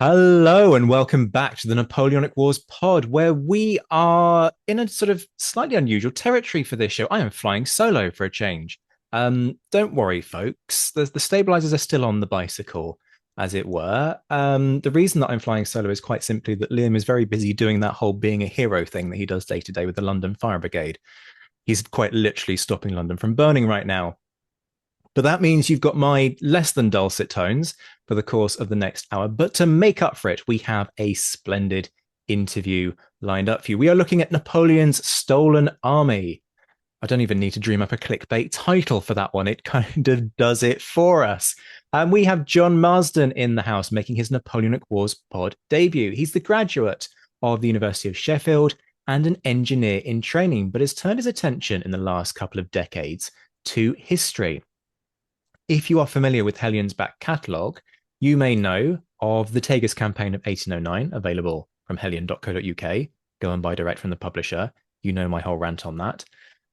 Hello and welcome back to the Napoleonic Wars pod, where we are in a sort of slightly unusual territory for this show. I am flying solo for a change. Don't worry, folks. The stabilizers are still on the bicycle, as it were. The reason that I'm flying solo is quite simply that Liam is very busy doing that whole being a hero thing that he does day to day with the London Fire Brigade. He's quite literally stopping London from burning right now. But that means you've got my less than dulcet tones for the course of the next hour. But to make up for it, we have a splendid interview lined up for you. We are looking at Napoleon's stolen army. I don't even need to dream up a clickbait title for that one. It kind of does it for us. And we have John Marsden in the house making his Napoleonic Wars pod debut. He's the graduate of the University of Sheffield and an engineer in training, but has turned his attention in the last couple of decades to history. If you are familiar with Hellion's back catalogue, you may know of the Tagus campaign of 1809, available from hellion.co.uk. Go and buy direct from the publisher. You know my whole rant on that.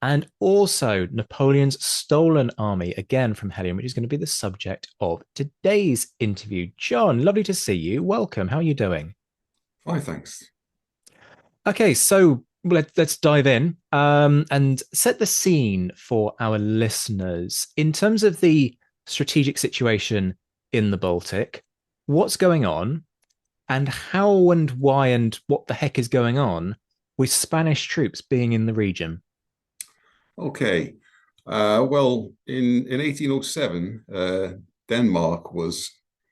And also Napoleon's stolen army, again from Hellion, which is going to be the subject of today's interview. John, lovely to see you. Welcome. How are you doing? Fine, thanks. Okay, so let's dive in and set the scene for our listeners. In terms of the strategic situation in the Baltic, what's going on, and how and why and what the heck is going on with Spanish troops being in the region? Okay. Well, in 1807, Denmark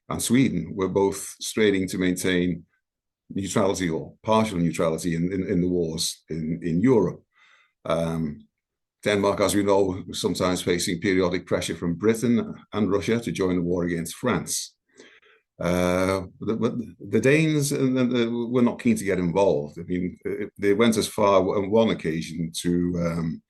and Sweden were both straining to maintain neutrality or partial neutrality in the wars in Europe. Um, Denmark, as we know, was sometimes facing periodic pressure from Britain and Russia to join the war against France. The Danes were not keen to get involved. I mean, they went as far on one occasion to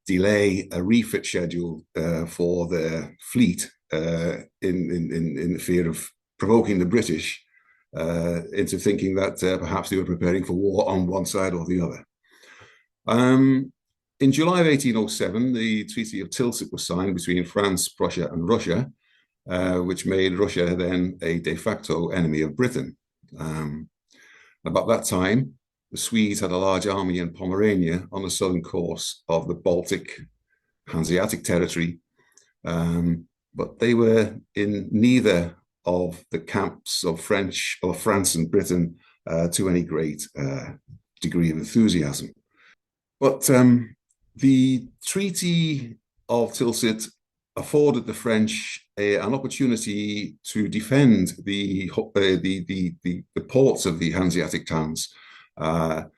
delay a refit schedule for their fleet in the fear of provoking the British into thinking that perhaps they were preparing for war on one side or the other. In July of 1807, the Treaty of Tilsit was signed between France, Prussia, and Russia, which made Russia then a de facto enemy of Britain. About that time, the Swedes had a large army in Pomerania on the southern coast of the Baltic Hanseatic territory, but they were in neither of the camps of France and Britain to any great degree of enthusiasm. But the Treaty of Tilsit afforded the French an opportunity to defend the ports of the Hanseatic towns, to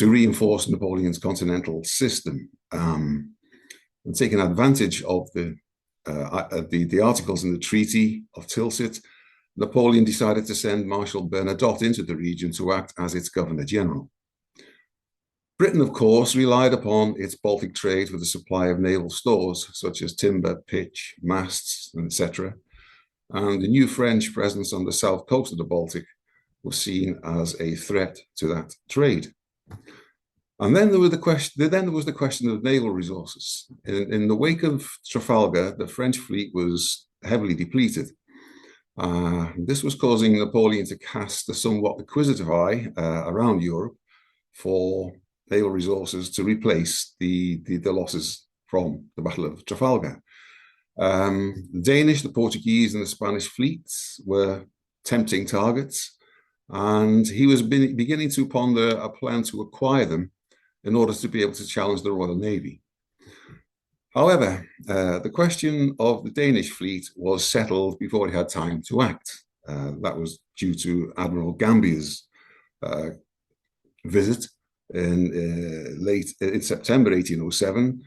reinforce Napoleon's continental system, and taking advantage of the articles in the Treaty of Tilsit. Napoleon decided to send Marshal Bernadotte into the region to act as its governor general. Britain, of course, relied upon its Baltic trade for the supply of naval stores, such as timber, pitch, masts, etc. And the new French presence on the south coast of the Baltic was seen as a threat to that trade. And then there was the question of naval resources. In the wake of Trafalgar, the French fleet was heavily depleted. This was causing Napoleon to cast a somewhat acquisitive eye around Europe for naval resources to replace the losses from the Battle of Trafalgar. The Danish, the Portuguese, and the Spanish fleets were tempting targets, and he was beginning to ponder a plan to acquire them in order to be able to challenge the Royal Navy. However, the question of the Danish fleet was settled before he had time to act. That was due to Admiral Gambier's visit in September 1807,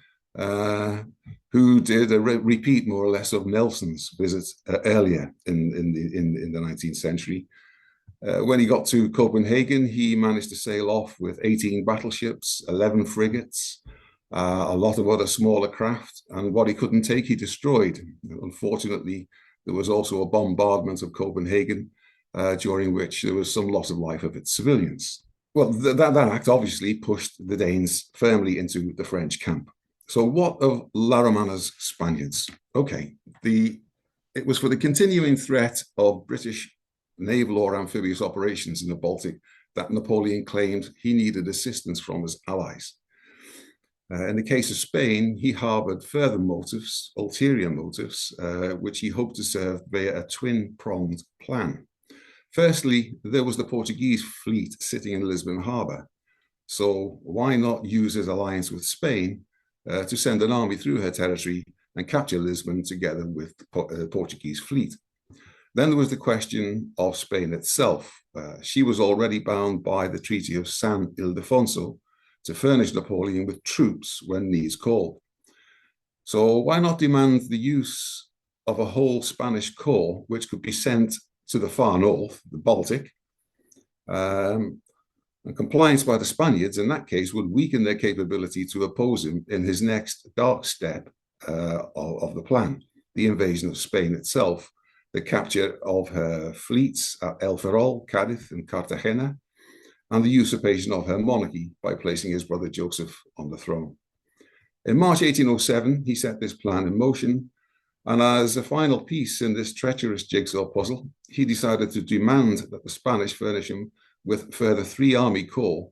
who did a repeat, more or less, of Nelson's visit earlier in the 19th century. When he got to Copenhagen, he managed to sail off with 18 battleships, 11 frigates, a lot of other smaller craft, and what he couldn't take, he destroyed. Unfortunately, there was also a bombardment of Copenhagen, during which there was some loss of life of its civilians. Well, that act obviously pushed the Danes firmly into the French camp. So what of La Romana's Spaniards? Okay, the It was for the continuing threat of British naval or amphibious operations in the Baltic that Napoleon claimed he needed assistance from his allies. In the case of Spain, he harbored further motives, ulterior motives, which he hoped to serve via a twin-pronged plan. Firstly, there was the Portuguese fleet sitting in Lisbon Harbour. So why not use his alliance with Spain to send an army through her territory and capture Lisbon together with the Portuguese fleet? Then there was the question of Spain itself. She was already bound by the Treaty of San Ildefonso to furnish Napoleon with troops when needs called. So why not demand the use of a whole Spanish corps, which could be sent to the far north, the Baltic, and compliance by the Spaniards in that case would weaken their capability to oppose him in his next dark step of the plan, the invasion of Spain itself, the capture of her fleets at El Ferrol, Cadiz, and Cartagena, and the usurpation of her monarchy by placing his brother Joseph on the throne. In March 1807, he set this plan in motion, and as a final piece in this treacherous jigsaw puzzle, he decided to demand that the Spanish furnish him with further 3 army corps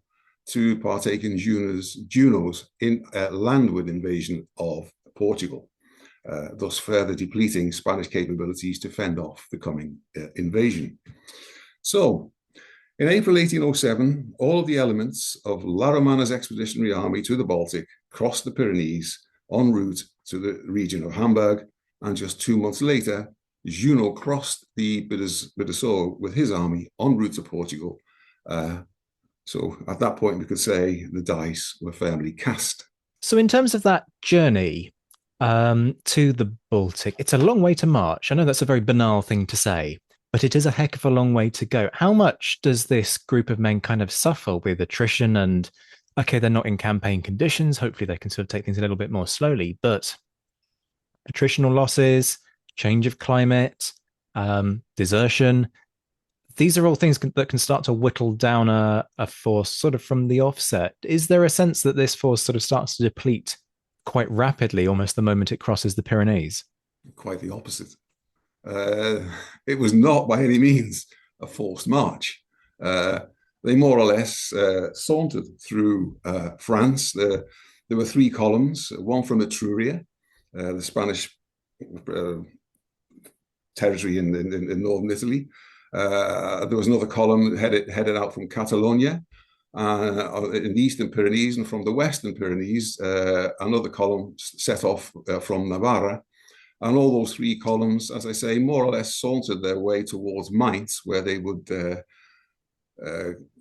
to partake in Junot's landward invasion of Portugal, thus further depleting Spanish capabilities to fend off the coming invasion. So, in April 1807, all of the elements of La Romana's expeditionary army to the Baltic crossed the Pyrenees en route to the region of Hamburg, and just 2 months later, Junot crossed the Bidassoa with his army en route to Portugal. So at that point, we could say the dice were firmly cast. So, in terms of that journey to the Baltic, it's a long way to march. I know that's a very banal thing to say, but it is a heck of a long way to go. How much does this group of men kind of suffer with attrition? And okay, they're not in campaign conditions. Hopefully, they can sort of take things a little bit more slowly, but attritional losses, change of climate, desertion. These are all things that can start to whittle down a force sort of from the offset. Is there a sense that this force sort of starts to deplete quite rapidly almost the moment it crosses the Pyrenees? Quite the opposite. It was not by any means a forced march. They more or less sauntered through France. There were 3 columns, one from Etruria, the Spanish territory in northern Italy. There was another column headed out from Catalonia in the eastern Pyrenees, and from the western Pyrenees, another column set off from Navarra. And all those 3 columns, as I say, more or less sauntered their way towards Mainz, where they would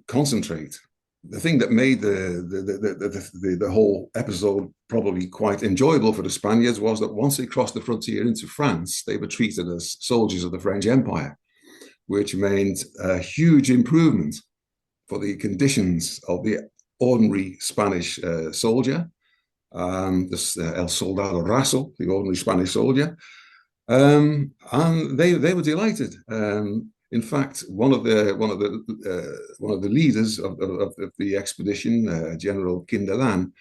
concentrate. The thing that made the whole episode probably quite enjoyable for the Spaniards was that once they crossed the frontier into France, they were treated as soldiers of the French Empire, which meant a huge improvement for the conditions of the ordinary Spanish soldier, El Soldado Raso, the ordinary Spanish soldier, and they were delighted. In fact, one of the leaders of the expedition, General Kindelan,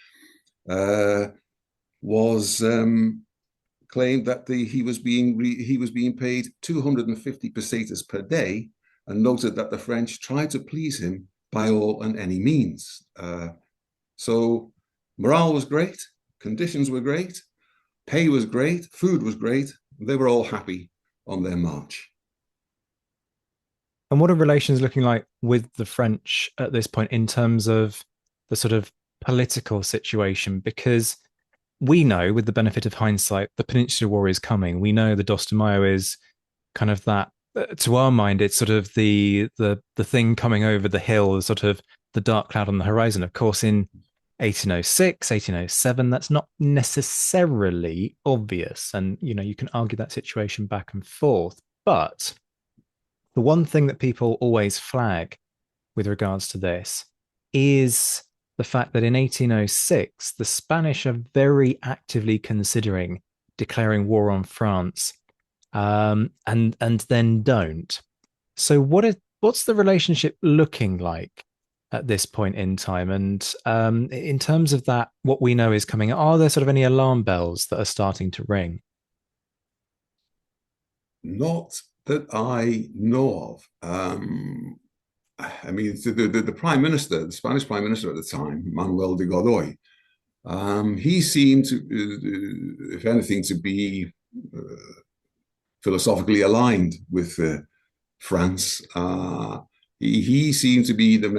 was claimed that he was being paid 250 pesetas per day, and noted that the French tried to please him by all and any means. So morale was great, conditions were great, pay was great, food was great. They were all happy on their march. And what are relations looking like with the French at this point in terms of the sort of political situation? Because we know, with the benefit of hindsight, the Peninsular War is coming. We know the Dos de Mayo is kind of that. To our mind, it's sort of the thing coming over the hill, sort of the dark cloud on the horizon. Of course, in 1806, 1807, that's not necessarily obvious, and you can argue that situation back and forth. But the one thing that people always flag with regards to this is the fact that in 1806, the Spanish are very actively considering declaring war on France, and then don't. So what's the relationship looking like at this point in time? And in terms of that, what we know is coming, are there sort of any alarm bells that are starting to ring? Not that I know of. I mean, the prime minister, the Spanish prime minister at the time, Manuel de Godoy, he seemed to, if anything, to be philosophically aligned with France. He seemed to be the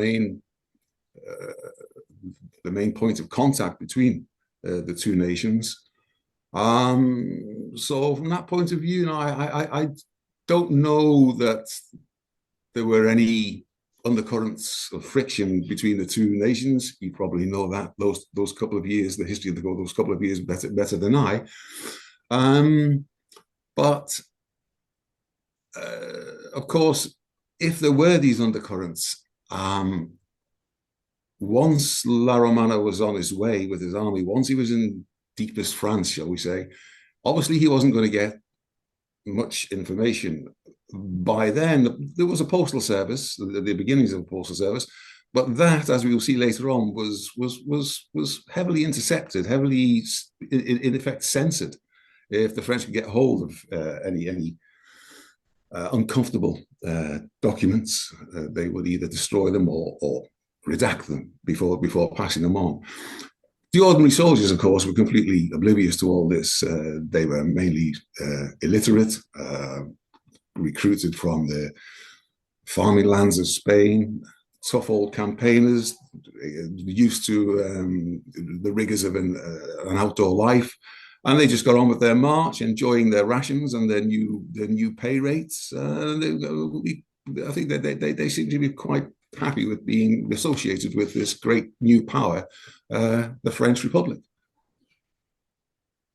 main point of contact between the two nations. So from that point of view, I don't know that there were any undercurrents of friction between the two nations. You probably know that those couple of years, the history of those couple of years better than I. But of course, if there were these undercurrents, once La Romana was on his way with his army, once he was in deepest France, shall we say, obviously he wasn't going to get much information. By then, there was a postal service, the beginnings of a postal service, but that, as we will see later on, was heavily intercepted, heavily, in effect, censored. If the French could get hold of any uncomfortable documents, they would either destroy them or redact them before passing them on. The ordinary soldiers, of course, were completely oblivious to all this. They were mainly illiterate, recruited from the farming lands of Spain, tough old campaigners, used to the rigors of an outdoor life. And they just got on with their march, enjoying their rations and their new pay rates. I think they seem to be quite happy with being associated with this great new power, the French Republic.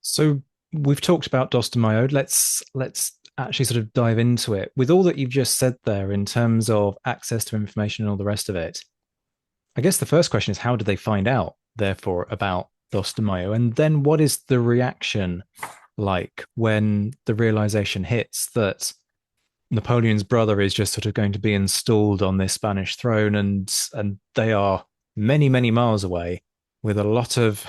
So we've talked about Dos de Mayo. Let's actually sort of dive into it. With all that you've just said there in terms of access to information and all the rest of it, I guess the first question is how do they find out, therefore, about Dos de Mayo? And then what is the reaction like when the realization hits that Napoleon's brother is just sort of going to be installed on this Spanish throne, and they are many, many miles away with a lot of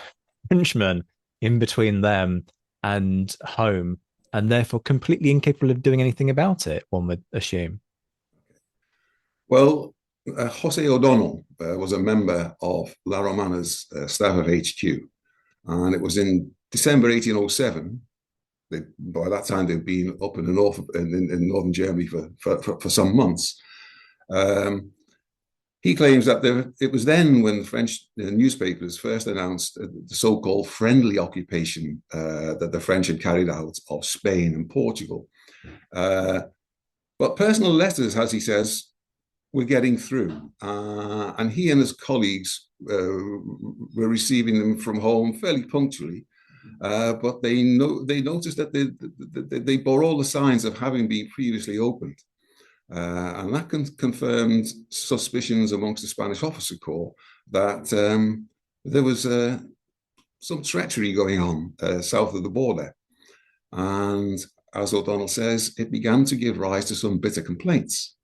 Frenchmen in between them and home, and therefore completely incapable of doing anything about it, one would assume. Well, Jose O'Donnell was a member of La Romana's staff of HQ, and it was in December 1807. By that time, they'd been up in the north in northern Germany for some months. He claims that it was then when French newspapers first announced the so-called friendly occupation that the French had carried out of Spain and Portugal. But personal letters, as he says, were getting through, and he and his colleagues were receiving them from home fairly punctually. But they noticed that they bore all the signs of having been previously opened. And that confirmed suspicions amongst the Spanish officer corps that there was some treachery going on south of the border. And as O'Donnell says, it began to give rise to some bitter complaints.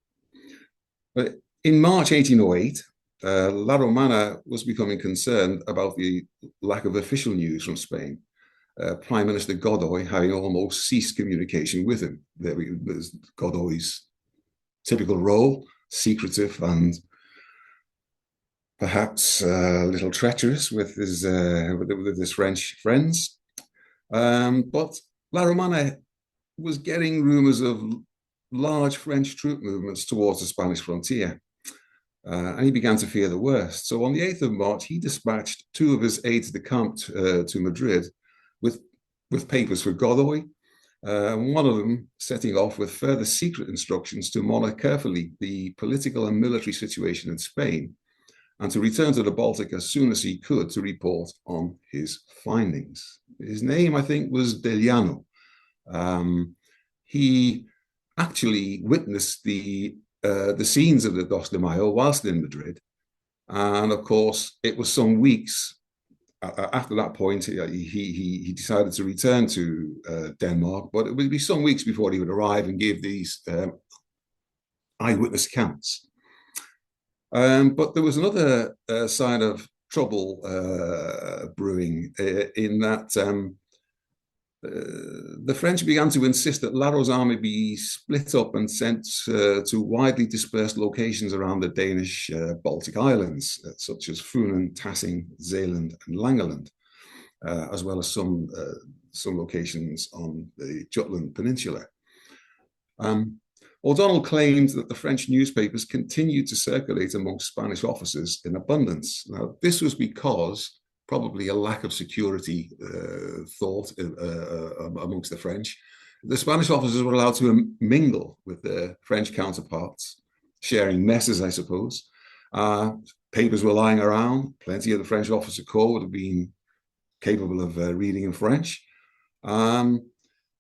But in March 1808, La Romana was becoming concerned about the lack of official news from Spain. Prime Minister Godoy having almost ceased communication with him. There's Godoy's typical role, secretive and perhaps a little treacherous with his French friends. But La Romana was getting rumors of large French troop movements towards the Spanish frontier. And he began to fear the worst. So on the 8th of March, he dispatched two of his aides de camp to Madrid with papers for Godoy, one of them setting off with further secret instructions to monitor carefully the political and military situation in Spain, and to return to the Baltic as soon as he could to report on his findings. His name, I think, was Deliano. He actually witnessed the scenes of the Dos de Mayo whilst in Madrid, and of course, it was some weeks after that point, he decided to return to Denmark, but it would be some weeks before he would arrive and give these eyewitness accounts. But there was another sign of trouble brewing in that the French began to insist that Laro's army be split up and sent to widely dispersed locations around the Danish Baltic Islands, such as Funen, Tassing, Zeeland, and Langeland, as well as some locations on the Jutland Peninsula. O'Donnell claimed that the French newspapers continued to circulate amongst Spanish officers in abundance. Now, this was because probably a lack of security thought amongst the French. The Spanish officers were allowed to mingle with their French counterparts, sharing messes, I suppose. Papers were lying around. Plenty of the French officer corps would have been capable of reading in French. And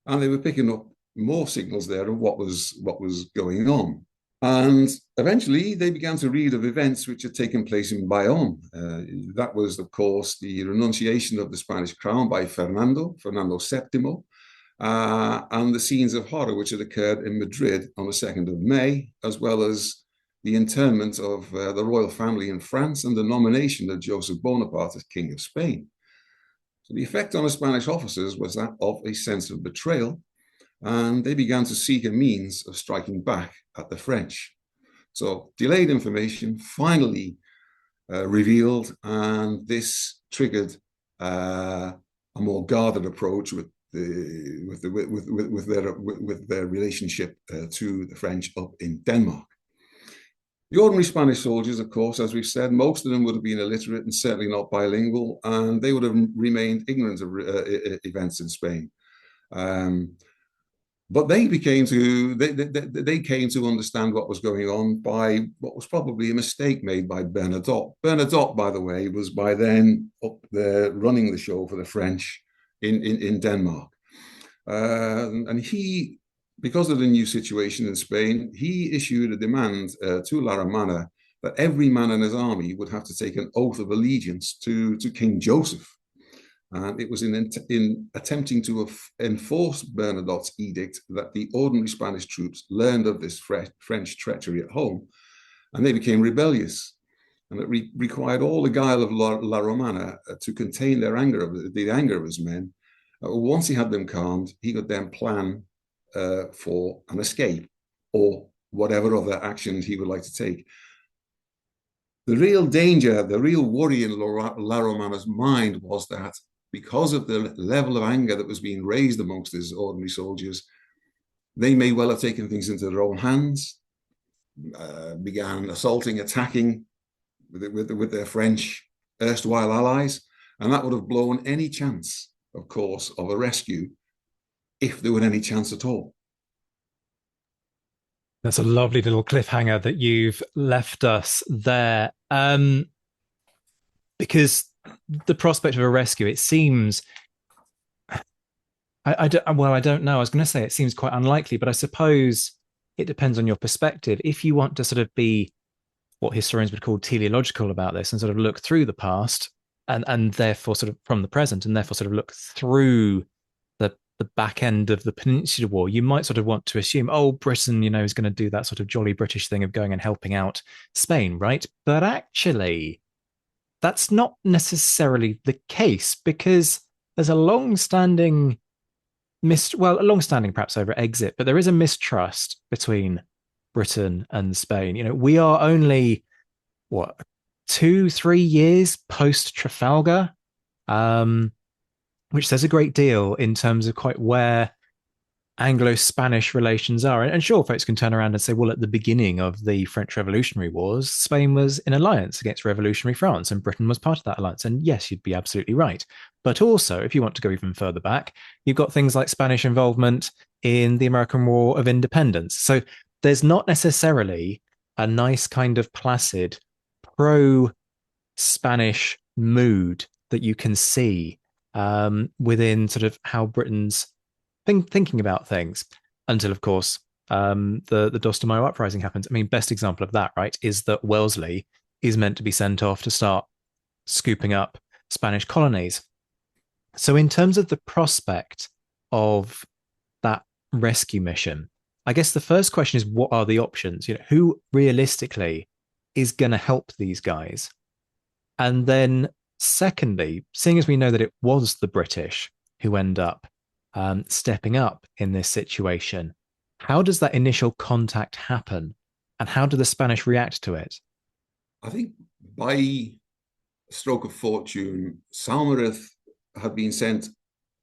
they were picking up more signals there of what was going on. And eventually they began to read of events which had taken place in Bayonne. That was, of course, the renunciation of the Spanish crown by Fernando VII, and the scenes of horror which had occurred in Madrid on the 2nd of May, as well as the internment of the royal family in France and the nomination of Joseph Bonaparte as King of Spain. So the effect on the Spanish officers was that of a sense of betrayal, and they began to seek a means of striking back at the French. So delayed information finally revealed, and this triggered a more guarded approach with their relationship to the French up in Denmark. The ordinary Spanish soldiers, of course, as we've said, most of them would have been illiterate and certainly not bilingual, and they would have remained ignorant of events in Spain. But they came to understand what was going on by what was probably a mistake made by Bernadotte. Bernadotte, by the way, was by then up there running the show for the French in Denmark. And he, because of the new situation in Spain, he issued a demand to La Romana that every man in his army would have to take an oath of allegiance to King Joseph. And it was in attempting to enforce Bernadotte's edict that the ordinary Spanish troops learned of this French treachery at home, and they became rebellious. And it required all the guile of La Romana to contain the anger of his men. Once he had them calmed, he could then plan for an escape or whatever other actions he would like to take. The real danger, the real worry in La Romana's mind was that because of the level of anger that was being raised amongst his ordinary soldiers, they may well have taken things into their own hands, began assaulting, attacking with their French erstwhile allies, and that would have blown any chance, of course, of a rescue, if there were any chance at all. That's a lovely little cliffhanger that you've left us there. Because the prospect of a rescue, it seems, I don't know. I was going to say it seems quite unlikely, but I suppose it depends on your perspective. If you want to sort of be what historians would call teleological about this and sort of look through the past and therefore sort of from the present and therefore sort of look through the back end of the Peninsular War, you might sort of want to assume, oh, Britain, is going to do that sort of jolly British thing of going and helping out Spain, right? But actually, that's not necessarily the case, because there's a long-standing perhaps over exit, but there is a mistrust between Britain and Spain. We are only, 2-3 years post Trafalgar, which says a great deal in terms of quite where Anglo-Spanish relations are. And sure, folks can turn around and say, well, at the beginning of the French Revolutionary Wars, Spain was in alliance against revolutionary France and Britain was part of that alliance. And yes, you'd be absolutely right. But also, if you want to go even further back, you've got things like Spanish involvement in the American War of Independence. So there's not necessarily a nice kind of placid pro-Spanish mood that you can see within sort of how Britain's thinking about things, until, of course, the Dos de Mayo uprising happens. I mean, best example of that, right, is that Wellesley is meant to be sent off to start scooping up Spanish colonies. So in terms of the prospect of that rescue mission, I guess the first question is, what are the options? Who realistically is going to help these guys? And then secondly, seeing as we know that it was the British who end up stepping up in this situation. How does that initial contact happen? And how do the Spanish react to it? I think by stroke of fortune, Saumarez had been sent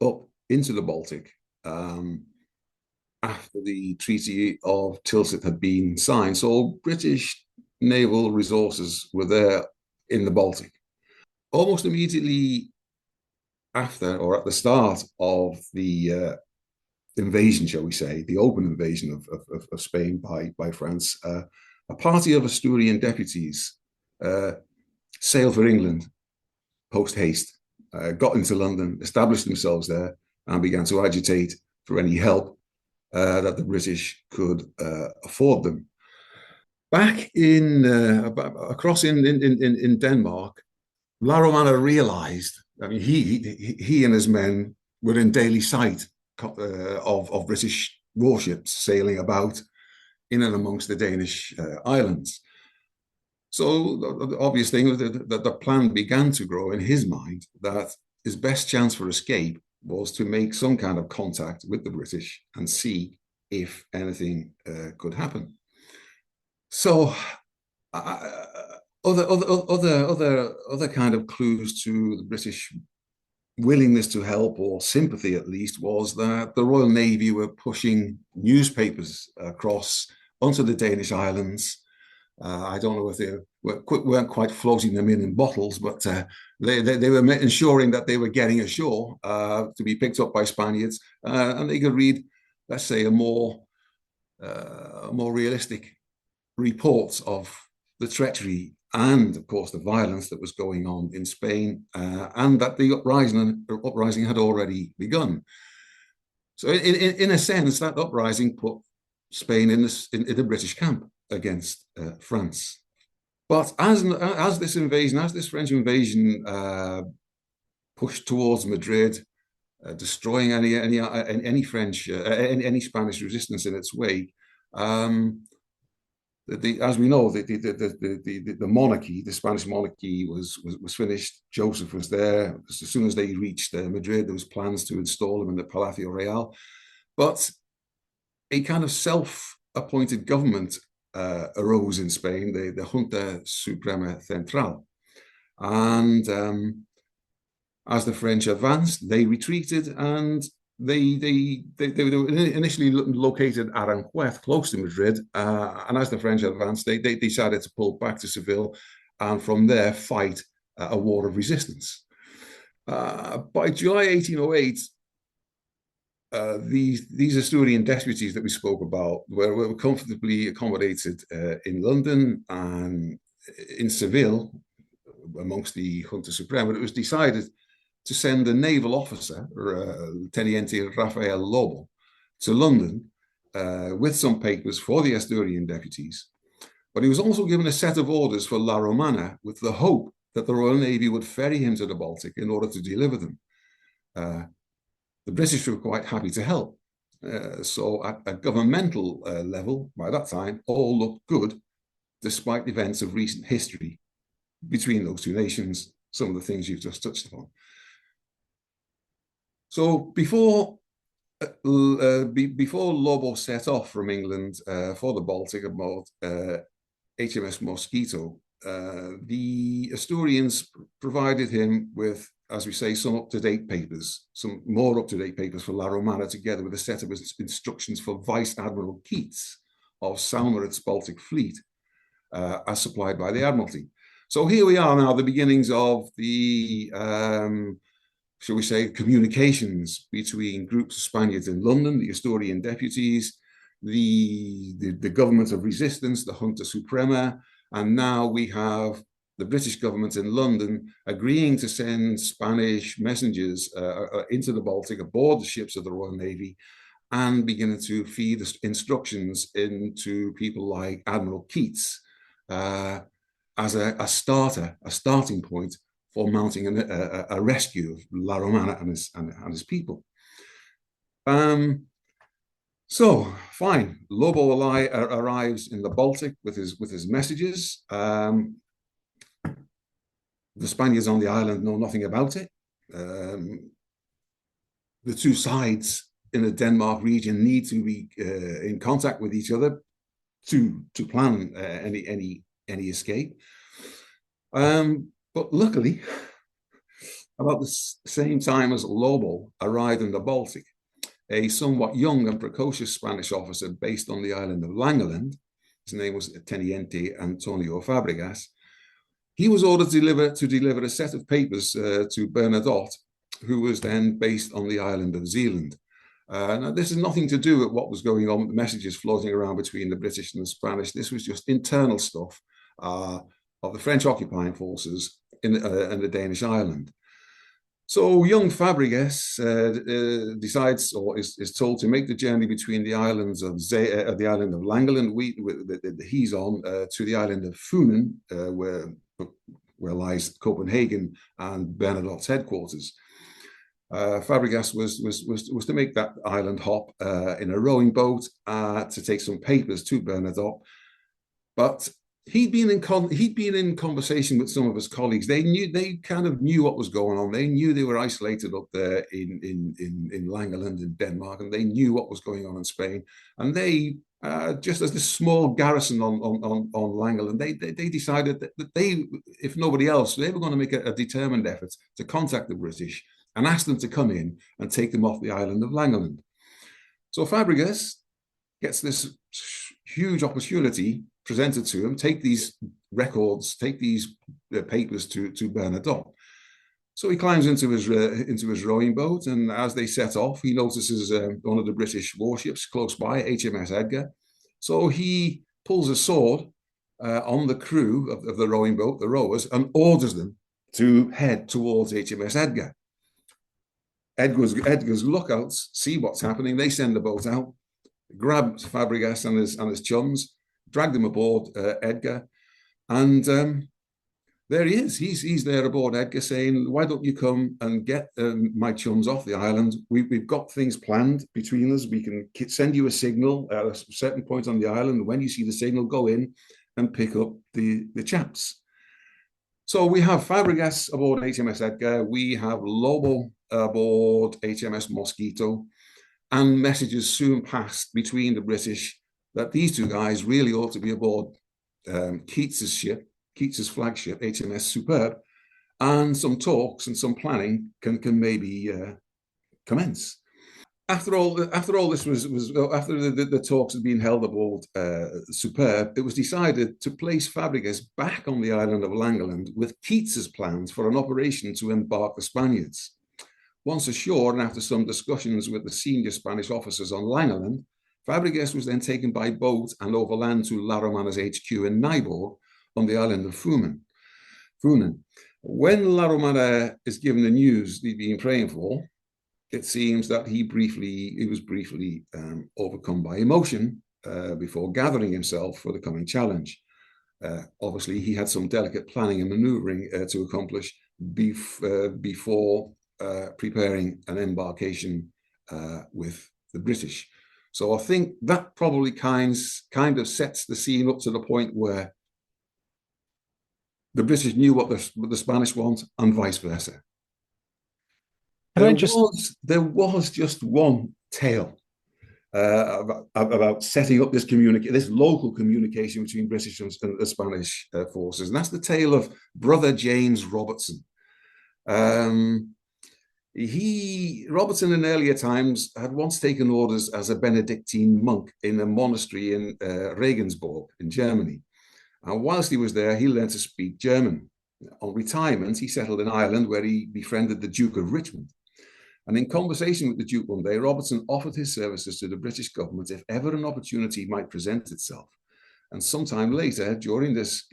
up into the Baltic after the Treaty of Tilsit had been signed. So British naval resources were there in the Baltic. Almost immediately after or at the start of the invasion, shall we say, the open invasion of Spain by France, a party of Asturian deputies sailed for England post haste, got into London, established themselves there, and began to agitate for any help that the British could afford them. Back in across in Denmark, La Romana realized. I mean, he and his men were in daily sight of British warships sailing about in and amongst the Danish islands. So the obvious thing was that the plan began to grow in his mind that his best chance for escape was to make some kind of contact with the British and see if anything could happen. So other kind of clues to the British willingness to help, or sympathy at least, was that the Royal Navy were pushing newspapers across onto the Danish islands. I don't know if they weren't quite floating them in bottles, but they were ensuring that they were getting ashore to be picked up by Spaniards, and they could read, let's say, a more realistic reports of the treachery and, of course, the violence that was going on in Spain, and that the uprising had already begun. So, in a sense, that uprising put Spain in the British camp against France. But as this French invasion pushed towards Madrid, destroying any French any Spanish resistance in its wake, as we know, the monarchy, the Spanish monarchy, was finished. Joseph was there. As soon as they reached Madrid, there was plans to install him in the Palacio Real, but a kind of self-appointed government arose in Spain, the Junta Suprema Central, and as the French advanced, they retreated, and they were initially located at Aranjuez, close to Madrid, and as the French advanced, they decided to pull back to Seville, and from there fight a war of resistance. By July 1808, these Asturian deputies that we spoke about were comfortably accommodated in London and in Seville amongst the Junta Suprema. It was decided to send a naval officer, Teniente Rafael Lobo, to London with some papers for the Asturian deputies. But he was also given a set of orders for La Romana with the hope that the Royal Navy would ferry him to the Baltic in order to deliver them. The British were quite happy to help. So at a governmental level, by that time, all looked good, despite events of recent history between those two nations, some of the things you've just touched upon. So before Lobo set off from England for the Baltic aboard HMS Mosquito, the Asturians provided him with, as we say, some up-to-date papers, some more up-to-date papers for La Romana, together with a set of instructions for Vice Admiral Keats of Saumarez's Baltic fleet, as supplied by the Admiralty. So here we are now, the beginnings of the shall we say, communications between groups of Spaniards in London, the Asturian deputies, the government of resistance, the Junta Suprema, and now we have the British government in London agreeing to send Spanish messengers into the Baltic aboard the ships of the Royal Navy, and beginning to feed instructions into people like Admiral Keats as a starting point for mounting a rescue of La Romana and his people. So fine, Lobo arrives in the Baltic with his messages. The Spaniards on the island know nothing about it. the two sides in the Denmark region need to be in contact with each other to plan any escape. But luckily, about the same time as Lobo arrived in the Baltic, a somewhat young and precocious Spanish officer based on the island of Langeland, his name was Teniente Antonio Fabregas, he was ordered to deliver a set of papers to Bernadotte, who was then based on the island of Zealand. Now, this has nothing to do with what was going on with the messages floating around between the British and the Spanish. This was just internal stuff of the French occupying forces in the Danish island. So young Fabregas decides, or is told, to make the journey between the islands of the island of Langeland, that he's on, to the island of Funen, where lies Copenhagen and Bernadotte's headquarters. Fabregas was to make that island hop in a rowing boat to take some papers to Bernadotte, but he'd been in conversation with some of his colleagues. They kind of knew what was going on. They knew they were isolated up there in Langeland in Denmark, and they knew what was going on in Spain. And they just as this small garrison on Langeland, they decided that they, if nobody else, they were going to make a determined effort to contact the British and ask them to come in and take them off the island of Langeland. So Fabregas gets this huge opportunity presented to him, take these records, take these papers to Bernadotte. So he climbs into his rowing boat, and as they set off, he notices one of the British warships close by, HMS Edgar. So he pulls a sword on the crew of the rowing boat, the rowers, and orders them to head towards HMS Edgar. Edgar's lookouts see what's happening. They send the boat out, grab Fabregas and his chums, drag them aboard Edgar, and there he is. He's there aboard Edgar, saying, "Why don't you come and get my chums off the island? We've got things planned between us. We can send you a signal at a certain point on the island. When you see the signal, go in and pick up the chaps." So we have Fabregas aboard HMS Edgar. We have Lobo aboard HMS Mosquito, and messages soon passed between the British that these two guys really ought to be aboard Keats's ship, Keats's flagship, HMS Superb, and some talks and some planning can maybe commence. After all this was after the talks had been held aboard Superb, it was decided to place Fabregas back on the island of Langeland with Keats's plans for an operation to embark the Spaniards. Once ashore, and after some discussions with the senior Spanish officers on Langeland, Fabregas was then taken by boat and overland to La Romana's HQ in Nyborg on the island of Funen. When La Romana is given the news he'd been praying for, it seems that he was briefly overcome by emotion before gathering himself for the coming challenge. Obviously, he had some delicate planning and maneuvering to accomplish before preparing an embarkation with the British. So I think that probably kind of sets the scene up to the point where the British knew what the Spanish want, and vice versa. There was just one tale about setting up this local communication between British and the Spanish forces, and that's the tale of Brother James Robertson. Robertson in earlier times had once taken orders as a Benedictine monk in a monastery in Regensburg in Germany. And whilst he was there, he learned to speak German. On retirement, he settled in Ireland, where he befriended the Duke of Richmond. And in conversation with the Duke one day, Robertson offered his services to the British government if ever an opportunity might present itself. And sometime later, during this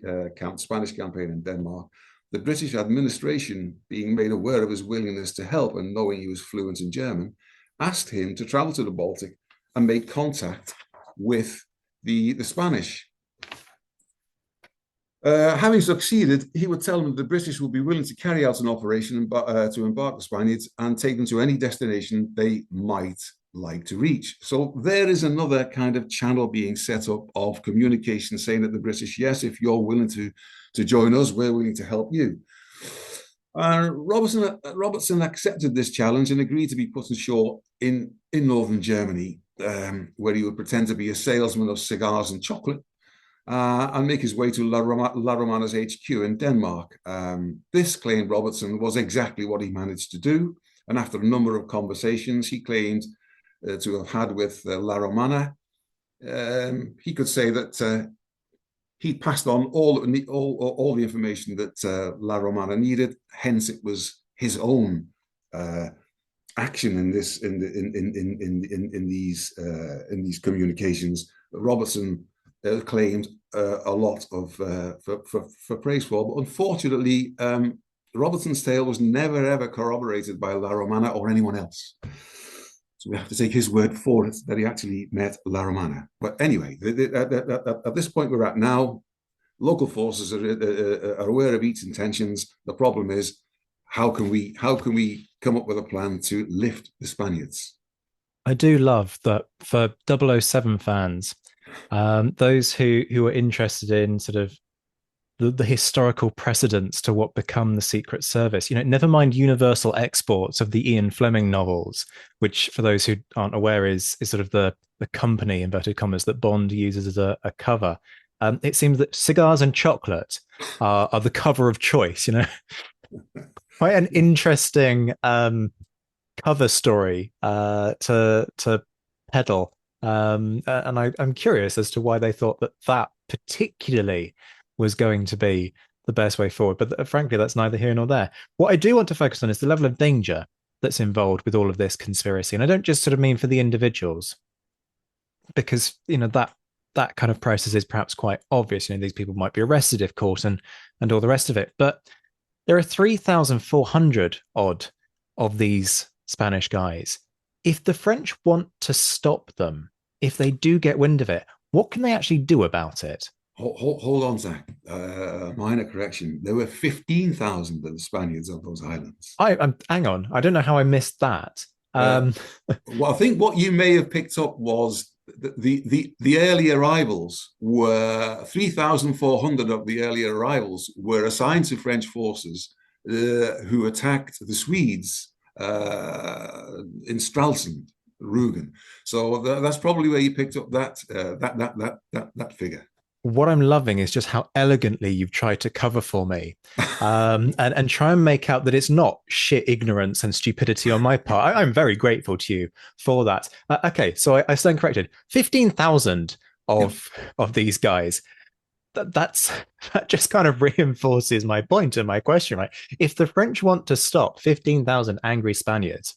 Spanish campaign in Denmark, the British administration, being made aware of his willingness to help and knowing he was fluent in German, asked him to travel to the Baltic and make contact with the Spanish. Having succeeded, he would tell them the British would be willing to carry out an operation to embark the Spaniards and take them to any destination they might like to reach. So there is another kind of channel being set up of communication saying that the British, yes, if you're willing to join us, we're willing to help you. Robertson accepted this challenge and agreed to be put ashore in northern Germany, where he would pretend to be a salesman of cigars and chocolate and make his way to La Romana's HQ in Denmark. This, claimed Robertson, was exactly what he managed to do. And after a number of conversations he claimed to have had with La Romana, he could say that he passed on all the information that La Romana needed. Hence, it was his own action in this in these communications. Robertson claimed a lot of for praise for, but unfortunately, Robertson's tale was never ever corroborated by La Romana or anyone else. So we have to take his word for it that he actually met La Romana. But anyway, at this point we're at now, local forces are aware of each intentions. The problem is, how can we come up with a plan to lift the Spaniards? I do love that for 007 fans, those who are interested in sort of the historical precedents to what become the Secret Service. Never mind universal exports of the Ian Fleming novels, which, for those who aren't aware, is sort of the company, inverted commas, that Bond uses as a cover. It seems that cigars and chocolate are the cover of choice. Quite an interesting cover story to peddle. And I'm curious as to why they thought that particularly was going to be the best way forward. But frankly, that's neither here nor there. What I do want to focus on is the level of danger that's involved with all of this conspiracy. And I don't just sort of mean for the individuals, because that kind of process is perhaps quite obvious. These people might be arrested if caught, and all the rest of it. But there are 3,400 odd of these Spanish guys. If the French want to stop them, if they do get wind of it, what can they actually do about it? Hold on, Zach. Minor correction. There were 15,000 of the Spaniards on those islands. I'm hang on. I don't know how I missed that. Uh, well, I think what you may have picked up was the early arrivals were 3,400 of the early arrivals were assigned to French forces who attacked the Swedes in Stralsund, Rugen. So that's probably where you picked up that figure. What I'm loving is just how elegantly you've tried to cover for me, and try and make out that it's not shit ignorance and stupidity on my part. I'm very grateful to you for that. Okay, so I stand corrected. 15,000 of these guys. That just kind of reinforces my point and my question. Right? If the French want to stop 15,000 angry Spaniards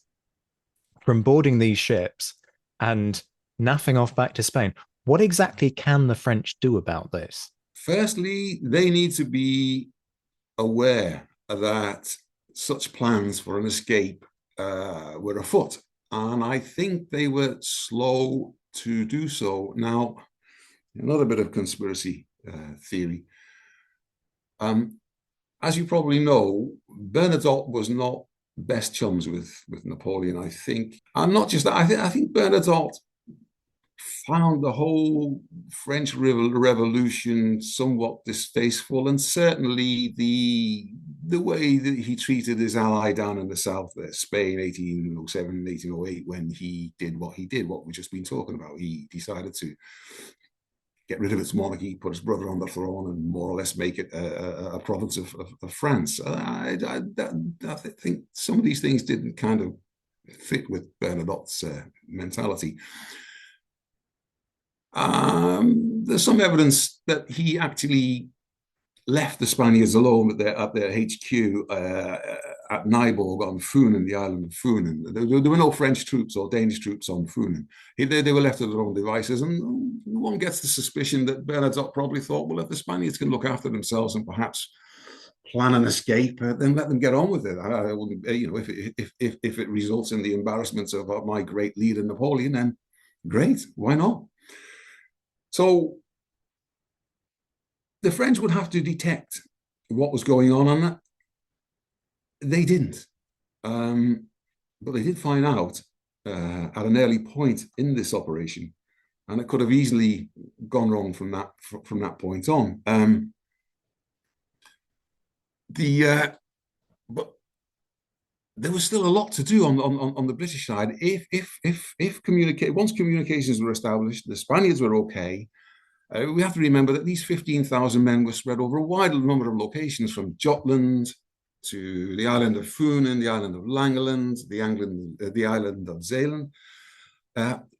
from boarding these ships and naffing off back to Spain, what exactly can the French do about this? Firstly, they need to be aware that such plans for an escape were afoot. And I think they were slow to do so. Now, another bit of conspiracy theory. As you probably know, Bernadotte was not best chums with Napoleon, I think. And not just that, I think Bernadotte found the whole French Revolution somewhat distasteful, and certainly the way that he treated his ally down in the south there, Spain, 1807, 1808, when he did, what we've just been talking about. He decided to get rid of its monarchy, put his brother on the throne, and more or less make it a province of France. I think some of these things didn't kind of fit with Bernadotte's mentality. There's some evidence that he actually left the Spaniards alone at their HQ at Nyborg on Funen, the island of Funen. There were no French troops or Danish troops on Funen. They were left to their own devices, and one gets the suspicion that Bernadotte probably thought, well, if the Spaniards can look after themselves and perhaps plan an escape, then let them get on with it. I wouldn't, if it results in the embarrassment of my great leader Napoleon, then great, why not? So the French would have to detect what was going on, and they didn't. But they did find out at an early point in this operation, and it could have easily gone wrong from that point on. but there was still a lot to do on the British side. Once communications were established, the Spaniards were okay. We have to remember that these 15,000 men were spread over a wide number of locations, from Jutland to the island of Funen, the island of Langeland, the island of Zeeland,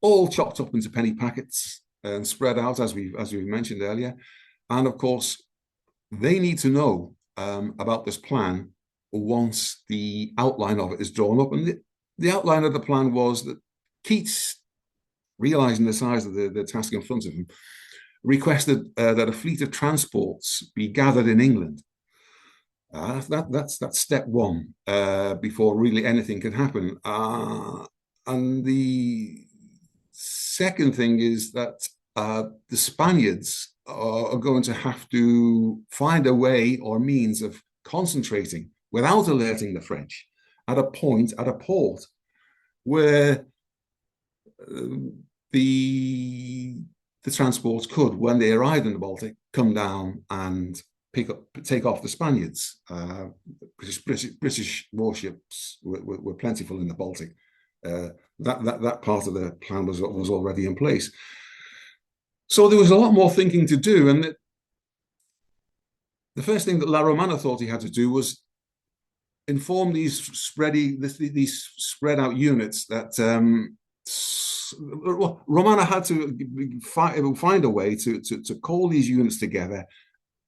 all chopped up into penny packets and spread out, as we mentioned earlier. And of course, they need to know about this plan once the outline of it is drawn up. And the outline of the plan was that Keats, realizing the size of the task in front of him, requested that a fleet of transports be gathered in England. That's step one before really anything can happen. And the second thing is that the Spaniards are going to have to find a way or means of concentrating without alerting the French at a port where the transports could, when they arrived in the Baltic, come down and take off the Spaniards. British warships were plentiful in the Baltic. That part of the plan was already in place. So there was a lot more thinking to do, and the first thing that La Romana thought he had to do was inform these spread out units that Romana had to find a way to call these units together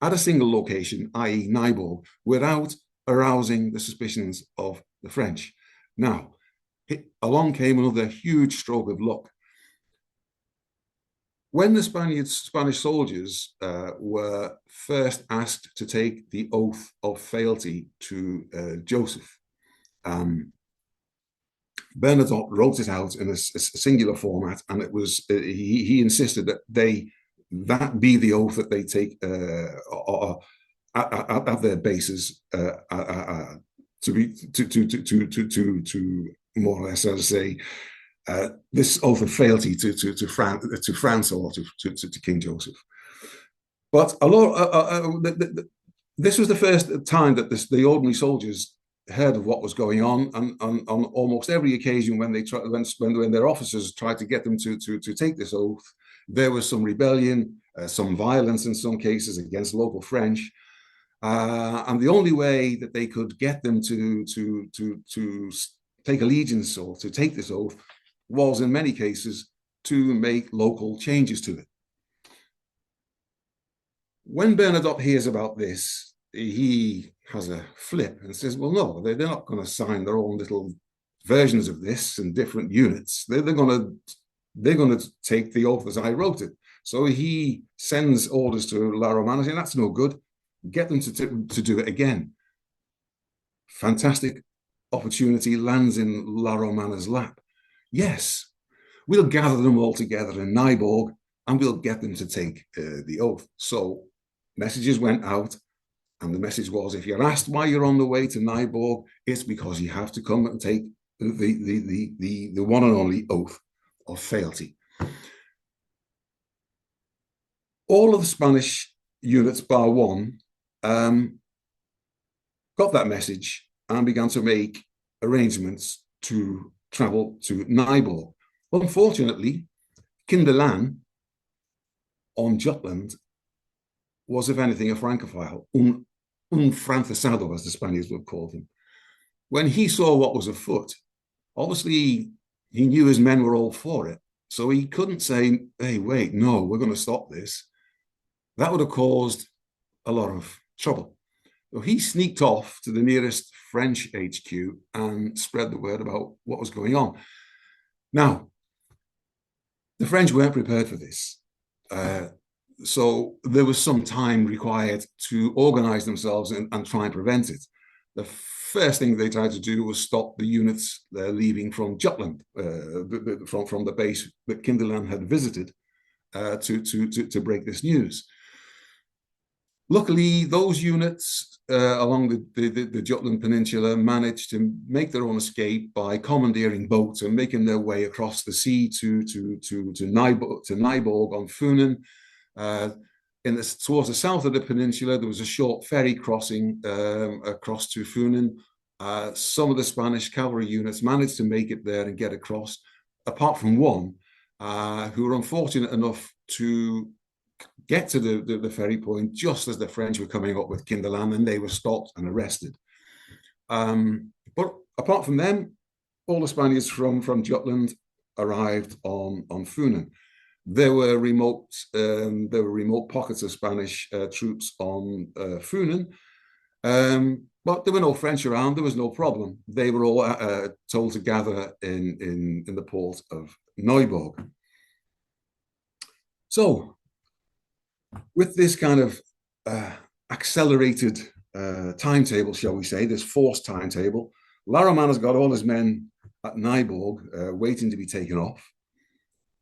at a single location, i.e. Nyborg, without arousing the suspicions of the French. Now, along came another huge stroke of luck. When the Spanish soldiers were first asked to take the oath of fealty to Joseph, Bernadotte wrote it out in a singular format, and it was he insisted that that be the oath that they take at their bases to more or less, as I say, this oath of fealty to France or to King Joseph. But this was the first time that the ordinary soldiers heard of what was going on, and on almost every occasion when their officers tried to get them to take this oath, there was some rebellion, some violence in some cases against local French, and the only way that they could get them to take allegiance or to take this oath was, in many cases, to make local changes to it. When Bernadotte hears about this, he has a flip and says, well, no, they're not going to sign their own little versions of this in different units. They're going to take the oath as I wrote it. So he sends orders to La Romana saying, that's no good. Get them to do it again. Fantastic opportunity lands in La Romana's lap. Yes, we'll gather them all together in Nyborg and we'll get them to take the oath. So messages went out, and the message was, if you're asked why you're on the way to Nyborg, it's because you have to come and take the one and only oath of fealty. All of the Spanish units, bar one, got that message and began to make arrangements to travel to Nyborg. Unfortunately, Kinderlan on Jutland was, if anything, a Francophile, un francesado, as the Spaniards would call him. When he saw what was afoot, obviously he knew his men were all for it, so he couldn't say, hey, wait, no, we're going to stop this. That would have caused a lot of trouble. So he sneaked off to the nearest French HQ and spread the word about what was going on. Now, the French weren't prepared for this. So there was some time required to organize themselves and try and prevent it. The first thing they tried to do was stop the units leaving from Jutland, from the base that Kinderlan had visited, to break this news. Luckily, those units along the Jutland Peninsula managed to make their own escape by commandeering boats and making their way across the sea to Nyborg on Funen. Towards the south of the peninsula, there was a short ferry crossing across to Funen, Some of the Spanish cavalry units managed to make it there and get across, apart from one who were unfortunate enough to get to the ferry point just as the French were coming up with Kinderland, and they were stopped and arrested. But apart from them, all the Spaniards from Jutland arrived on Funen. There were remote pockets of Spanish troops on Funen, but there were no French around. There was no problem. They were all told to gather in the port of Neuburg. So, with this kind of accelerated timetable, shall we say, this forced timetable, Laroman has got all his men at Nyborg waiting to be taken off.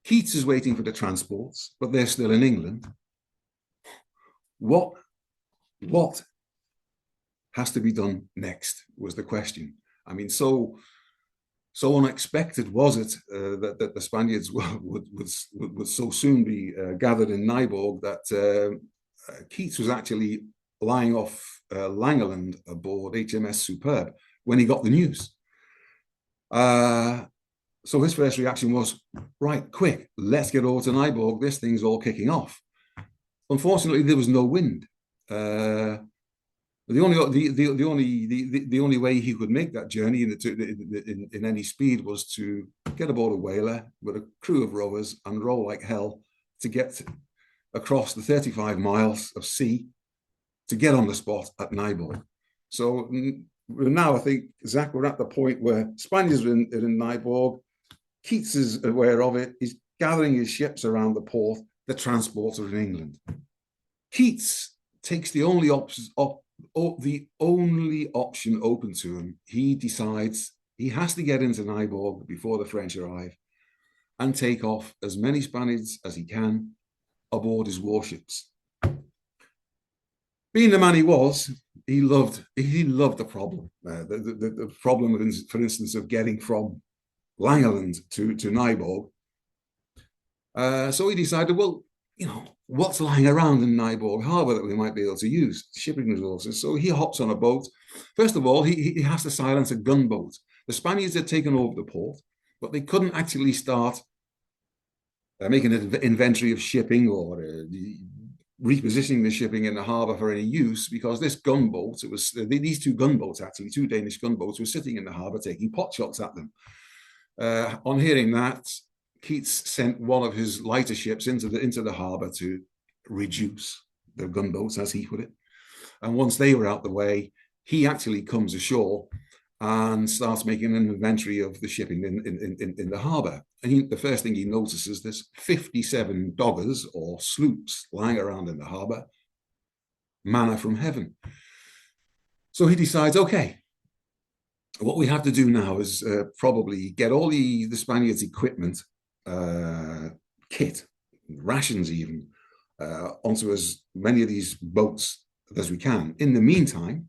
Keats is waiting for the transports, but they're still in England. What has to be done next was the question. I mean, so unexpected was it that the Spaniards would so soon be gathered in Nyborg that Keats was actually lying off Langeland aboard HMS Superb when he got the news. So his first reaction was, right, quick, let's get over to Nyborg. This thing's all kicking off. Unfortunately, there was no wind. The only way he could make that journey in any speed was to get aboard a whaler with a crew of rowers and row like hell to get across the 35 miles of sea to get on the spot at Nyborg. So now I think, Zach, we're at the point where Spaniards are in Nyborg. Keats is aware of it. He's gathering his ships around the port. The transports are in England. Keats takes the only option open to him. He decides he has to get into Nyborg before the French arrive and take off as many Spaniards as he can aboard his warships. Being the man he was, he loved the problem. The problem, for instance, of getting from Langeland to Nyborg. So he decided, well, what's lying around in Nyborg Harbour that we might be able to use? Shipping resources. So he hops on a boat. First of all, he has to silence a gunboat. The Spaniards had taken over the port, but they couldn't actually start making an inventory of shipping or repositioning the shipping in the harbour for any use, because this gunboat, these two gunboats, actually, two Danish gunboats, were sitting in the harbour taking pot shots at them. On hearing that, Keats sent one of his lighter ships into the harbour to reduce the gunboats, as he put it. And once they were out the way, he actually comes ashore and starts making an inventory of the shipping in the harbour. And the first thing he notices, there's 57 doggers or sloops lying around in the harbour, manna from heaven. So he decides, okay, what we have to do now is probably get all the Spaniards' equipment, kit, rations even, onto as many of these boats as we can. In the meantime,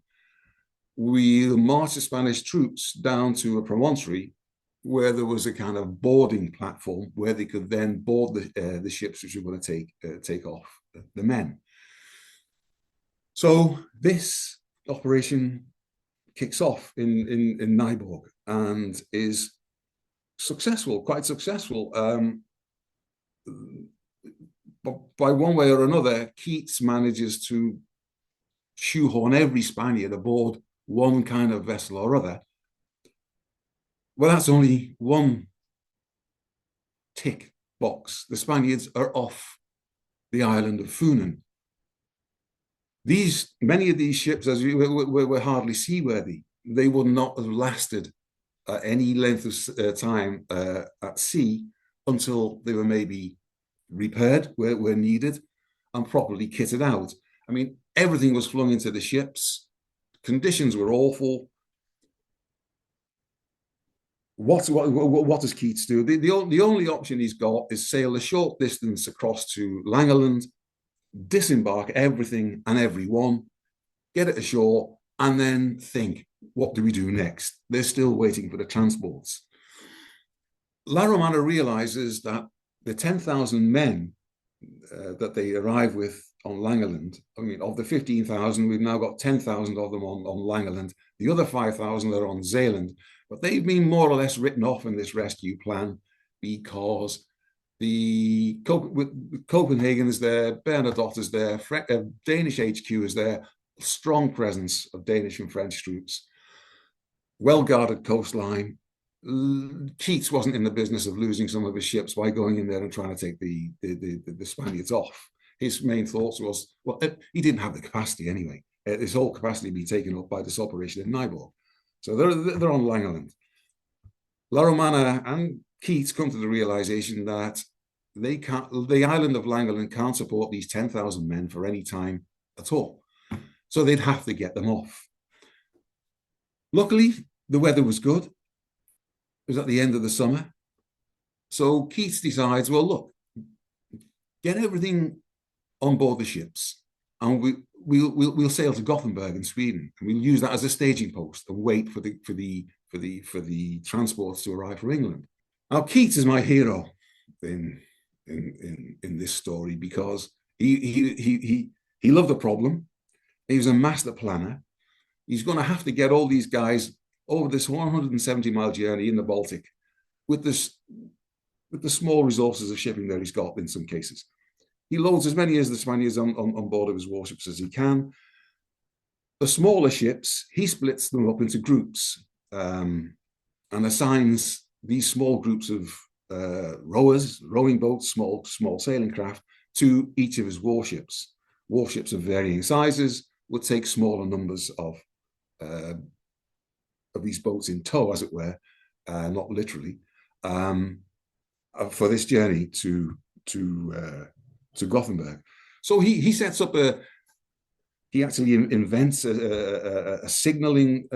we'll march the Spanish troops down to a promontory where there was a kind of boarding platform where they could then board the ships which were going to take off the men. So this operation kicks off in Nyborg and is successful, quite successful. But by one way or another, Keats manages to shoehorn every Spaniard aboard one kind of vessel or other. Well, that's only one tick box. The Spaniards are off the island of Funen. Many of these ships, as were hardly seaworthy. They would not have lasted any length of time at sea until they were maybe repaired where needed and properly kitted out. I mean, everything was flung into the ships. Conditions were awful. What does Keats do? The only option he's got is sail a short distance across to Langeland, disembark everything and everyone, get it ashore, and then think, what do we do next? They're still waiting for the transports. La Romana realizes that the 10,000 men that they arrive with on Langeland, I mean, of the 15,000, we've now got 10,000 of them on Langeland. The other 5,000 are on Zealand, but they've been more or less written off in this rescue plan because the Copenhagen is there, Bernadotte is there, Danish HQ is there, strong presence of Danish and French troops, well-guarded coastline. Keats wasn't in the business of losing some of his ships by going in there and trying to take the Spaniards off. His main thoughts was, well, he didn't have the capacity anyway. His whole capacity be taken up by this operation in Nyborg. So they're on Langeland. La Romana and Keats come to the realization that the island of Langeland can't support these 10,000 men for any time at all. So they'd have to get them off. Luckily, the weather was good. It was at the end of the summer. So Keats decides, well, look, get everything on board the ships, and we'll sail to Gothenburg in Sweden, and we'll use that as a staging post and wait for the transports to arrive from England. Now, Keats is my hero in this story because he loved the problem. He was a master planner. He's going to have to get all these guys over this 170-mile journey in the Baltic with the small resources of shipping that he's got in some cases. He loads as many as the Spaniards on board of his warships as he can. The smaller ships, he splits them up into groups and assigns these small groups of rowers, rowing boats, small sailing craft to each of his warships. Warships of varying sizes would take smaller numbers of these boats in tow, as it were, not literally, for this journey to Gothenburg. So he sets up he actually invents a signaling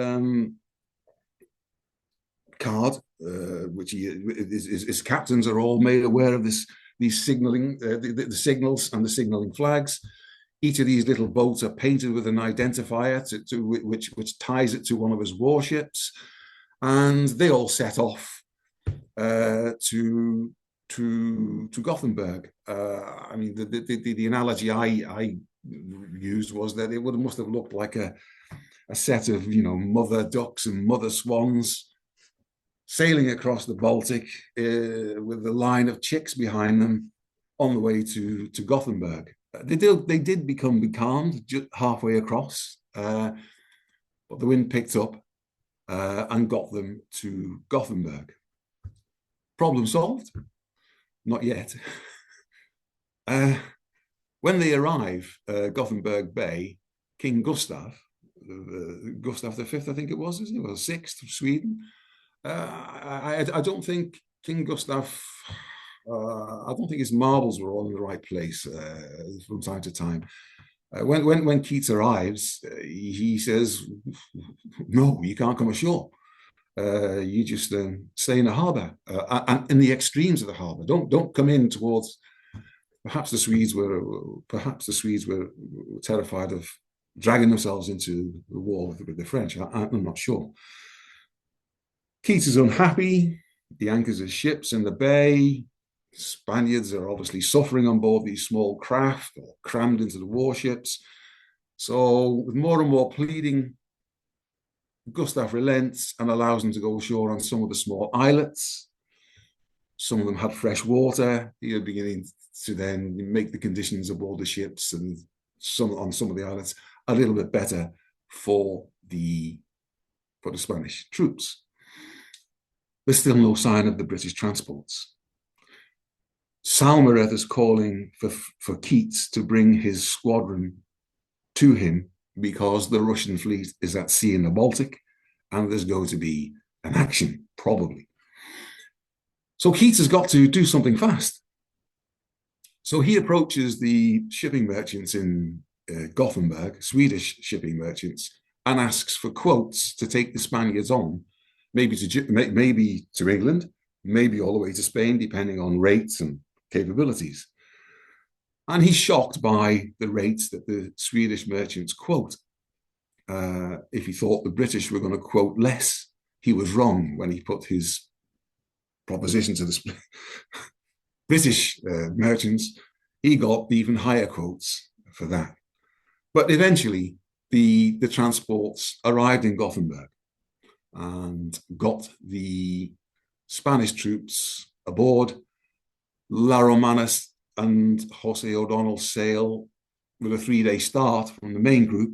card, which his captains are all made aware of these signaling, the signals and the signaling flags. Each of these little boats are painted with an identifier which ties it to one of his warships, and they all set off to Gothenburg. I mean, the analogy I used was that it must have looked like a set of mother ducks and mother swans sailing across the Baltic with the line of chicks behind them on the way to Gothenburg. They did become becalmed halfway across, but the wind picked up and got them to Gothenburg. Problem solved? Not yet. When they arrive, Gothenburg Bay, King Gustav V, I think it was, isn't it? Or sixth of Sweden. I don't think King Gustav. I don't think his marbles were all in the right place from time to time. When Keats arrives, he says, "No, you can't come ashore. You just stay in the harbour and in the extremes of the harbour. Don't come in towards." Perhaps the Swedes were terrified of dragging themselves into the war with the French. I'm not sure. Keats is unhappy. He anchors his ships in the bay. Spaniards are obviously suffering on board these small craft or crammed into the warships. So with more and more pleading, Gustav relents and allows them to go ashore on some of the small islets. Some of them had fresh water. You're beginning to then make the conditions aboard the ships and on some of the islets a little bit better for the Spanish troops. There's still no sign of the British transports. Saumarez is calling for Keats to bring his squadron to him because the Russian fleet is at sea in the Baltic and there's going to be an action, probably. So Keats has got to do something fast. So he approaches the shipping merchants in Gothenburg, Swedish shipping merchants, and asks for quotes to take the Spaniards on, maybe to England, maybe all the way to Spain, depending on rates and capabilities. And he's shocked by the rates that the Swedish merchants quote. If he thought the British were going to quote less, he was wrong when he put his proposition to the British merchants. He got even higher quotes for that. But eventually, the transports arrived in Gothenburg and got the Spanish troops aboard. La Romanes and Jose O'Donnell sail with a 3-day start from the main group.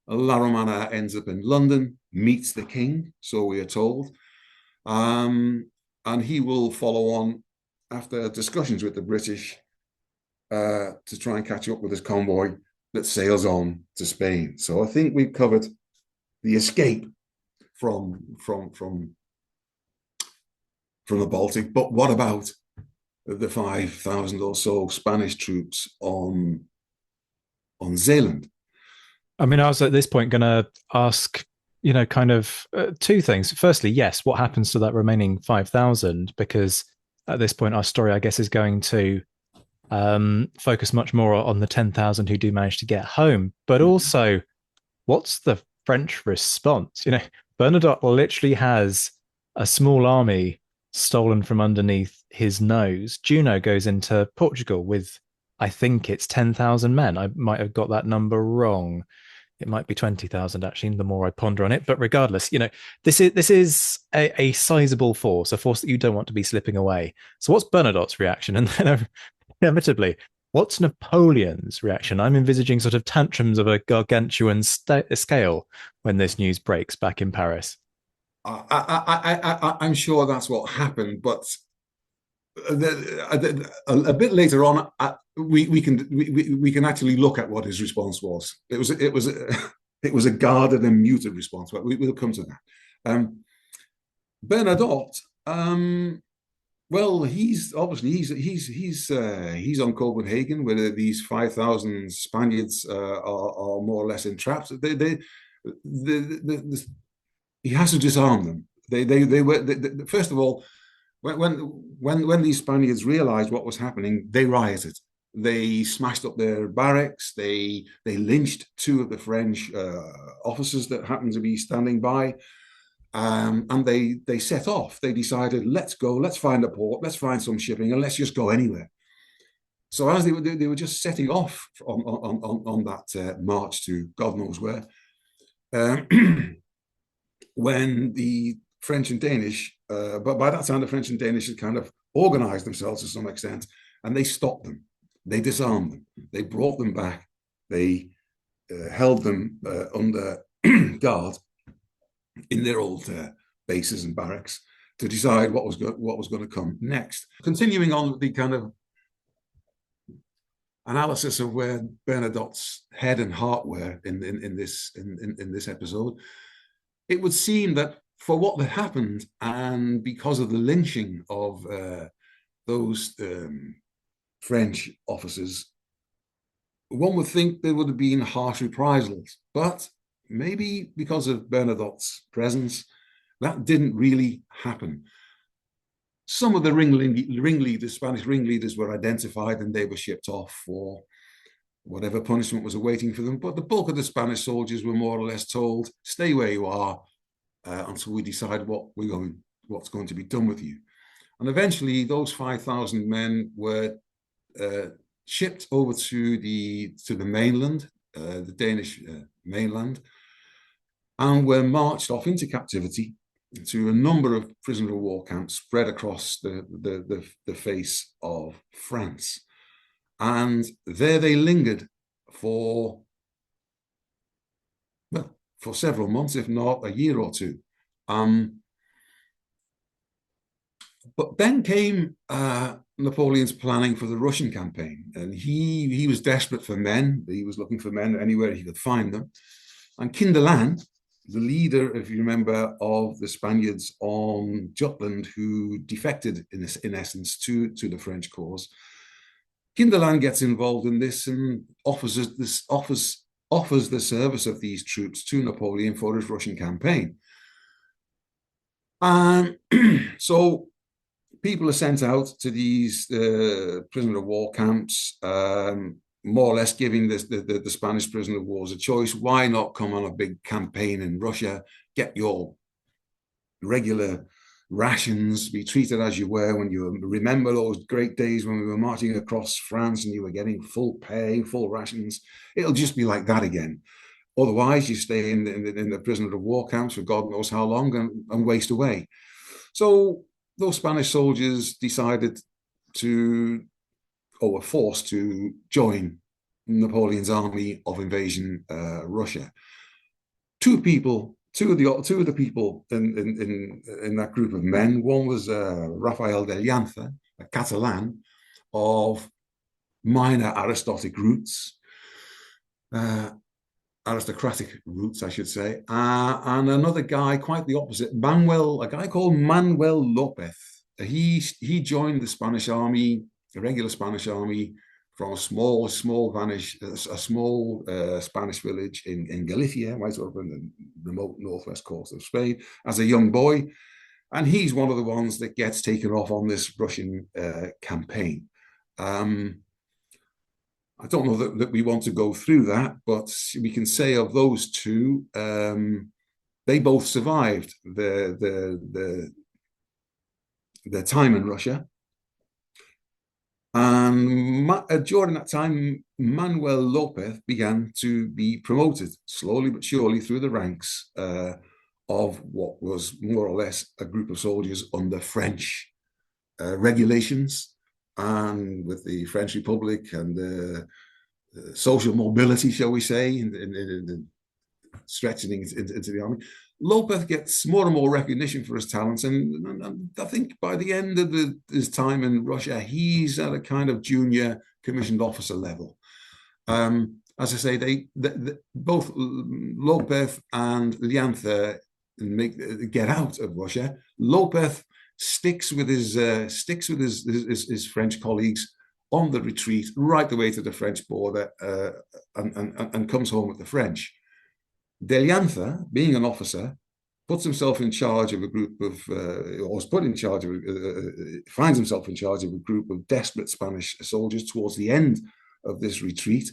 La Romana ends up in London, meets the king, so we are told, and he will follow on after discussions with the British to try and catch up with his convoy that sails on to Spain. So I think we've covered the escape from the Baltic. But what about the 5,000 or so Spanish troops on Zealand? I mean, I was at this point going to ask, kind of two things. Firstly, yes, what happens to that remaining 5,000? Because at this point, our story, I guess, is going to focus much more on the 10,000 who do manage to get home. But also, what's the French response? Bernadotte literally has a small army stolen from underneath his nose. Juno goes into Portugal with, I think it's 10,000 men. I might have got that number wrong. It might be 20,000 actually, the more I ponder on it. But regardless, this is a sizable force, a force that you don't want to be slipping away. So what's Bernadotte's reaction? And then inevitably, what's Napoleon's reaction? I'm envisaging sort of tantrums of a gargantuan scale when this news breaks back in Paris. I'm sure that's what happened, but a bit later on, we can actually look at what his response was. It was a guarded and muted response, but we'll come to that. Bernadotte, well, he's obviously he's on Copenhagen, where these 5,000 Spaniards are more or less entrapped. He has to disarm them. They were first of all, when these Spaniards realized what was happening, they rioted. They smashed up their barracks. They lynched two of the French officers that happened to be standing by, and they set off. They decided, let's go, let's find a port, let's find some shipping, and let's just go anywhere. So as they were just setting off on that march to God knows where, when the French and Danish, but by that time the French and Danish had kind of organized themselves to some extent, and they stopped them. They disarmed them. They brought them back. They held them under guard in their old bases and barracks to decide what was going to come next. Continuing on with the kind of analysis of where Bernadotte's head and heart were in this episode, it would seem that for what had happened, and because of the lynching of those French officers, one would think there would have been harsh reprisals. But maybe because of Bernadotte's presence, that didn't really happen. Some of the ringleaders, Spanish ringleaders, were identified and they were shipped off for whatever punishment was awaiting for them. But the bulk of the Spanish soldiers were more or less told, stay where you are until we decide what's going to be done with you. And eventually those 5,000 men were shipped over to the mainland, the Danish mainland, and were marched off into captivity to a number of prisoner of war camps spread across the face of France. And there they lingered for several months, if not a year or two. But then came Napoleon's planning for the Russian campaign, and he was desperate for men. He was looking for men anywhere he could find them. And Kinderlan, the leader, if you remember, of the Spaniards on Jutland who defected in essence to the French cause, Kinderlan gets involved in this and offers the service of these troops to Napoleon for his Russian campaign. So people are sent out to these prisoner of war camps, more or less giving the Spanish prisoner of wars a choice. Why not come on a big campaign in Russia, get your regular rations, be treated as you were when you remember those great days when we were marching across France and you were getting full pay, full rations. It'll just be like that again. Otherwise, you stay in the prisoner of war camps for God knows how long and waste away. So those Spanish soldiers decided to, or were forced to join Napoleon's army of invasion Russia. Two of the people in that group of men. One was Rafael de Llanza, a Catalan of minor uh, aristocratic roots, I should say, and another guy quite the opposite, a guy called Manuel Lopez. He joined the Spanish army, the regular Spanish army, from a small Spanish village in Galicia, right up in the remote northwest coast of Spain, as a young boy. And he's one of the ones that gets taken off on this Russian campaign. I don't know that we want to go through that, but we can say of those two, they both survived their time in Russia. And during that time, Manuel Lopez began to be promoted slowly but surely through the ranks of what was more or less a group of soldiers under French regulations, and with the French Republic and the social mobility, shall we say, in stretching into the army. Lopez gets more and more recognition for his talents, and I think by the end of his time in Russia, he's at a kind of junior commissioned officer level. As I say, both Lopez and Llanza get out of Russia. Lopez sticks with his French colleagues on the retreat right the way to the French border, and comes home with the French. De Llanza, being an officer, puts himself in charge of a group of, finds himself in charge of a group of desperate Spanish soldiers towards the end of this retreat,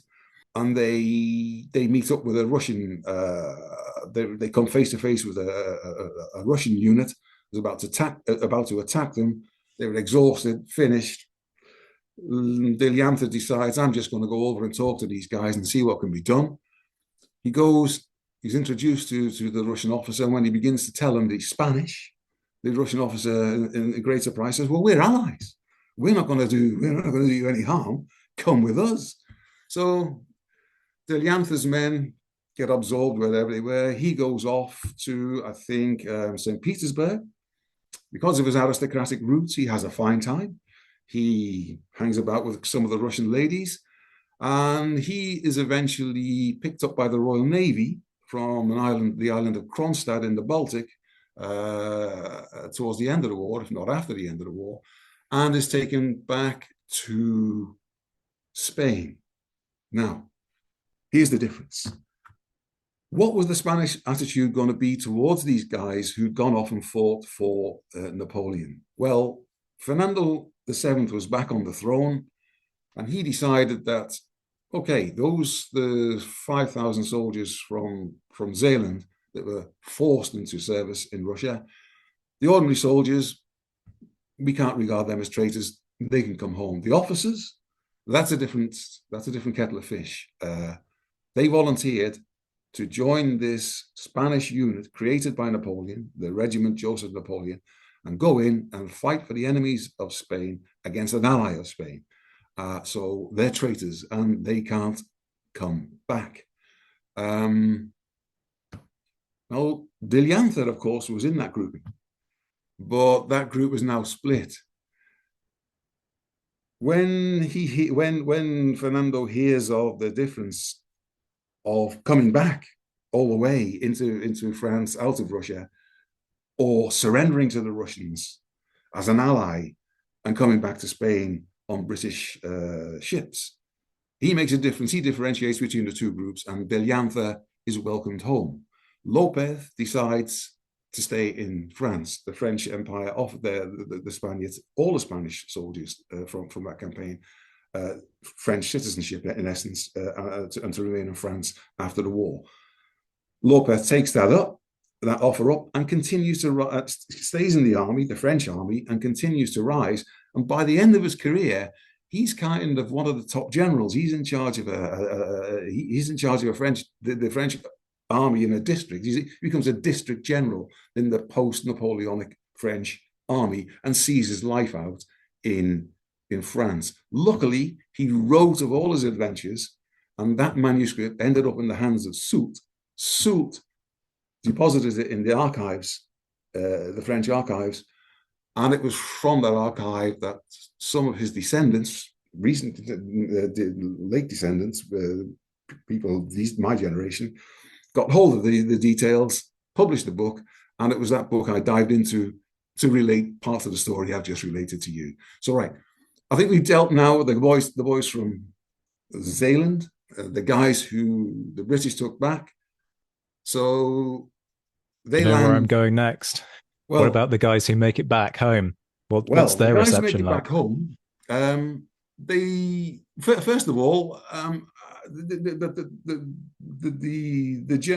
and they meet up with a Russian. They come face to face with a Russian unit was about to attack them. They were exhausted, finished. De Llanza decides, I'm just going to go over and talk to these guys and see what can be done. He goes. He's introduced to the Russian officer, and when he begins to tell him the Spanish, the Russian officer, in great surprise, says, "Well, we're allies. We're not going to do you any harm. Come with us." So De Llanza's men get absorbed wherever they were. He goes off to, I think, St. Petersburg. Because of his aristocratic roots, he has a fine time. He hangs about with some of the Russian ladies, and he is eventually picked up by the Royal Navy from the island of Kronstadt in the Baltic, towards the end of the war, if not after the end of the war, and is taken back to Spain. Now, here's the difference. What was the Spanish attitude going to be towards these guys who'd gone off and fought for Napoleon? Well, Fernando VII was back on the throne, and he decided that, okay, the 5,000 soldiers from Zeeland that were forced into service in Russia, the ordinary soldiers, we can't regard them as traitors. They can come home. The officers, that's a different kettle of fish. They volunteered to join this Spanish unit created by Napoleon, the Regiment Joseph Napoleon, and go in and fight for the enemies of Spain against an ally of Spain. So they're traitors and they can't come back. Now, De Llanza, of course, was in that grouping, but that group was now split. When Fernando hears of the difference of coming back all the way into France, out of Russia, or surrendering to the Russians as an ally and coming back to Spain on British ships, he makes a difference. He differentiates between the two groups, and De Llanza is welcomed home. Lopez decides to stay in France. The French Empire offered the Spaniards, all the Spanish soldiers from that campaign, French citizenship in essence, and to remain in France after the war. Lopez takes that offer up, and continues to stays in the army, the French army, and continues to rise. And by the end of his career, he's kind of one of the top generals. He's in charge of he's in charge of the French army in a district. He becomes a district general in the post-Napoleonic French army and sees his life out in France. Luckily, he wrote of all his adventures, and that manuscript ended up in the hands of Soult. Soult deposited it in the archives, the French archives, and it was from that archive that some of his descendants, recent, late descendants, people, my generation, got hold of the details, published the book, and it was that book I dived into to relate part of the story I've just related to you. So, right, I think we've dealt now with the boys from Zeeland, the guys who the British took back. So You they know where I'm land. going next? What Well, about the guys who make it back home? What's the their guys who make reception it back like? home, they first of all,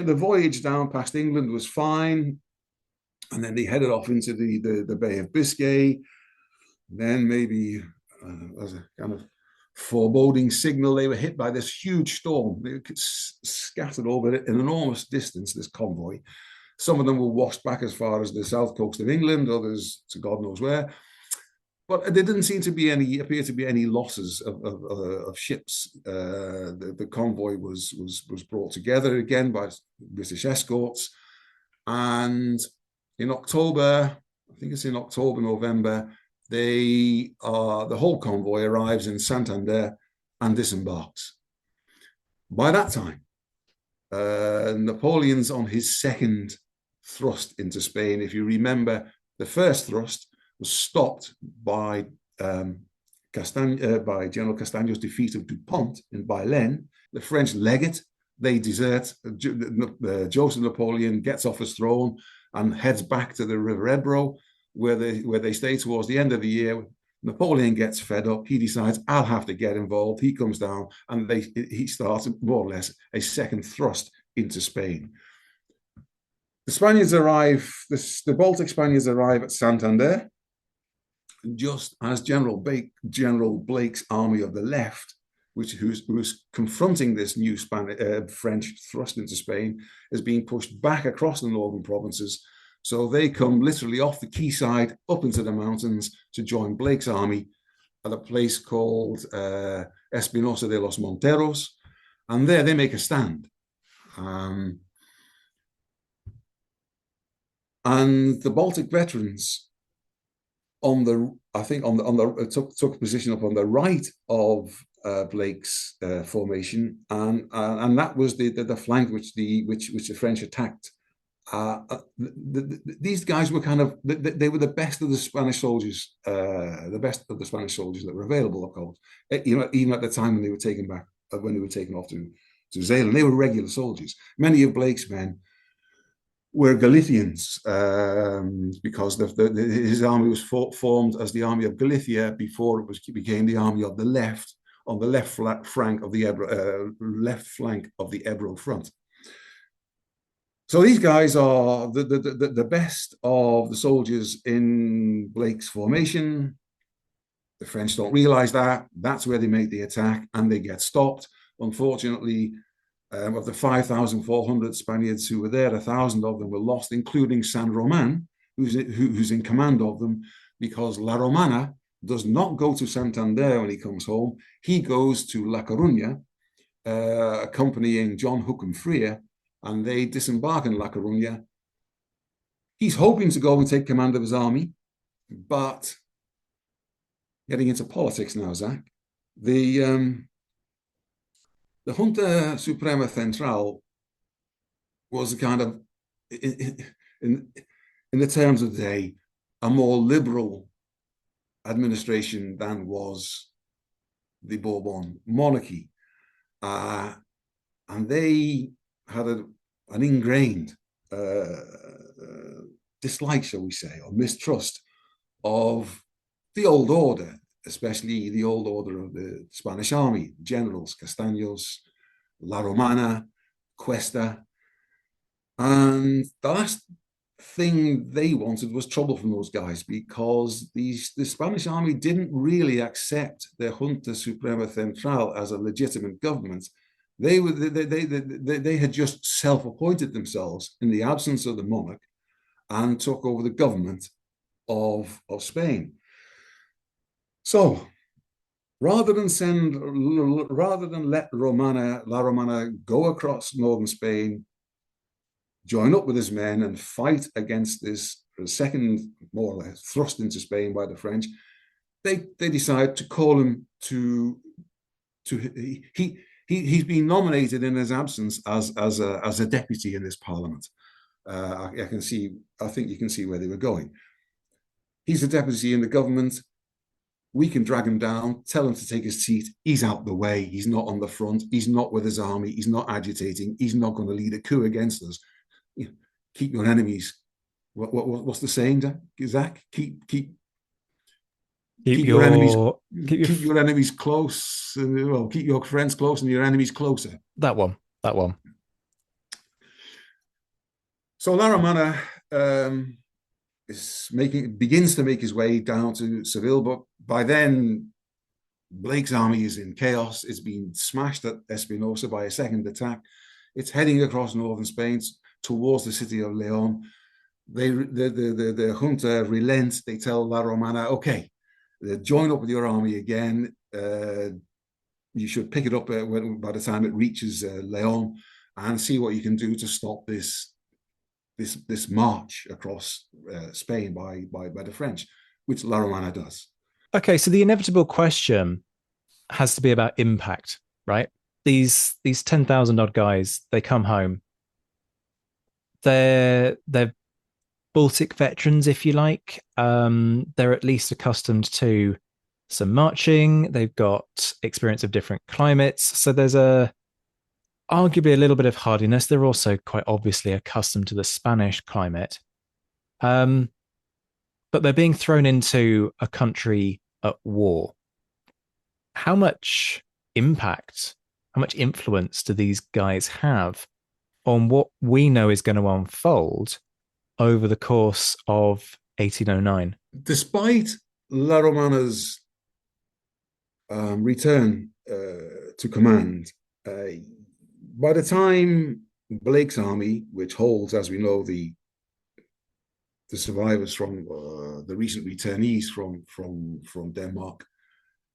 the voyage down past England was fine, and then they headed off into the Bay of Biscay. Then maybe as a kind of foreboding signal, they were hit by this huge storm. They scattered over an enormous distance, this convoy. Some of them were washed back as far as the south coast of England, others to God knows where. But there didn't seem to be appear to be any losses of ships. The convoy was brought together again by British escorts, and in October, I think it's in October, November, the whole convoy arrives in Santander and disembarks. By that time, Napoleon's on his second thrust into Spain. If you remember, the first thrust was stopped by by General Castaño's defeat of Dupont in Bailen. The French legate, they desert. Joseph Napoleon gets off his throne and heads back to the River Ebro, where they stay towards the end of the year. Napoleon gets fed up. He decides, I'll have to get involved. He comes down, and he starts more or less a second thrust into Spain. The Spaniards arrive, the Baltic Spaniards arrive at Santander, just as General Blake's army of the left, who's confronting this new French thrust into Spain, is being pushed back across the northern provinces. So they come literally off the quayside up into the mountains to join Blake's army at a place called Espinosa de los Monteros, and there they make a stand. And the Baltic veterans took a position up on the right of Blake's formation, and that was the flank which the French attacked. These guys were they were the best of the Spanish soldiers, that were available, of course. Even at the time when they were taken off to Zeeland, they were regular soldiers. Many of Blake's men were Galicians, because his army was formed as the Army of Galicia before it became the Army of the Left, on the left flank of the Ebro front. So these guys are the best of the soldiers in Blake's formation. The French don't realize that. That's where they make the attack, and they get stopped. Unfortunately, of the 5,400 Spaniards who were there, 1,000 of them were lost, including San Roman, who's in command of them, because La Romana does not go to Santander when he comes home. He goes to La Coruña, accompanying John Hookham Freer, and they disembark in La Coruña. He's hoping to go and take command of his army, but getting into politics now, Zach, the Junta Suprema Central was a kind of, in the terms of the day, a more liberal administration than was the Bourbon monarchy. And they had an ingrained dislike, shall we say, or mistrust of the old order, especially the old order of the Spanish army, generals, Castaños, La Romana, Cuesta. And the last thing they wanted was trouble from those guys, because the Spanish army didn't really accept the Junta Suprema Central as a legitimate government. They had just self-appointed themselves in the absence of the monarch and took over the government of Spain. So rather than let La Romana go across northern Spain, join up with his men and fight against this second, more or less, thrust into Spain by the French, they decide to call him to he's been nominated in his absence as a deputy in this parliament. I think you can see where they were going. He's a deputy in the government. We can drag him down, tell him to take his seat. He's out the way. He's not on the front. He's not with his army. He's not agitating. He's not going to lead a coup against us. Keep your enemies. What's the saying, Zach? Keep your enemies. Keep your enemies close. Well, keep your friends close and your enemies closer. That one. So La Romana begins to make his way down to Seville, but by then Blake's army is in chaos. It's been smashed at Espinosa by a second attack. It's heading across northern Spain towards the city of Leon. The junta relent. They tell La Romana, okay, join up with your army again. You should pick it up by the time it reaches Leon, and see what you can do to stop this march across Spain by the French, which La Romana does. Okay, so the inevitable question has to be about impact, right? These 10,000 odd guys, they come home. They're Baltic veterans, if you like. They're at least accustomed to some marching. They've got experience of different climates. So there's arguably a little bit of hardiness. They're also quite obviously accustomed to the Spanish climate. But they're being thrown into a country at war. How much impact, how much influence do these guys have on what we know is going to unfold over the course of 1809? Despite La Romana's return to command, by the time Blake's army, which holds, as we know, the survivors from the recent returnees from Denmark,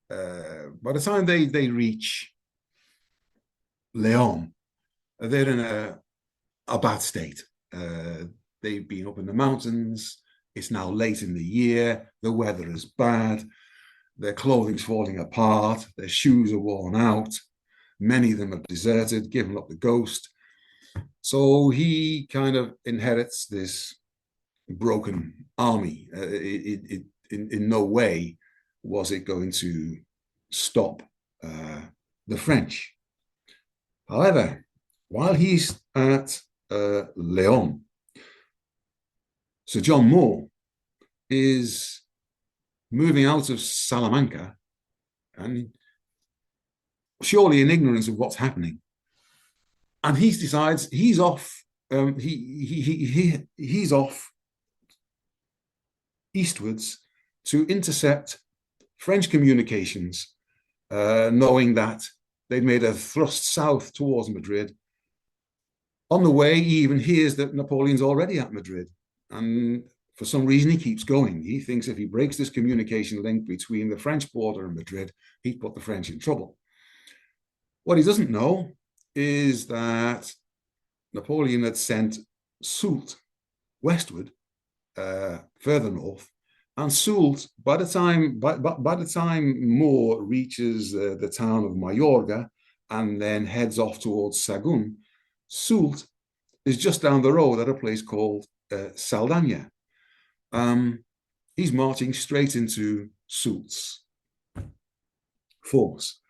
by the time they reach Leon, they're in a bad state. They've been up in the mountains. It's now late in the year. The weather is bad. Their clothing's falling apart. Their shoes are worn out. Many of them have deserted, given up the ghost. So he kind of inherits this broken army. In no way was it going to stop the French. However, while he's at Leon, Sir John Moore is moving out of Salamanca, and surely in ignorance of what's happening. And he decides he's off. He's off eastwards to intercept French communications, knowing that they'd made a thrust south towards Madrid. On the way, he even hears that Napoleon's already at Madrid. And for some reason, he keeps going. He thinks if he breaks this communication link between the French border and Madrid, he'd put the French in trouble. What he doesn't know is that Napoleon had sent Soult westward, further north, and Soult, by the time Moore reaches the town of Mayorga and then heads off towards Sagun, Soult is just down the road at a place called Saldana. He's marching straight into Soult's force.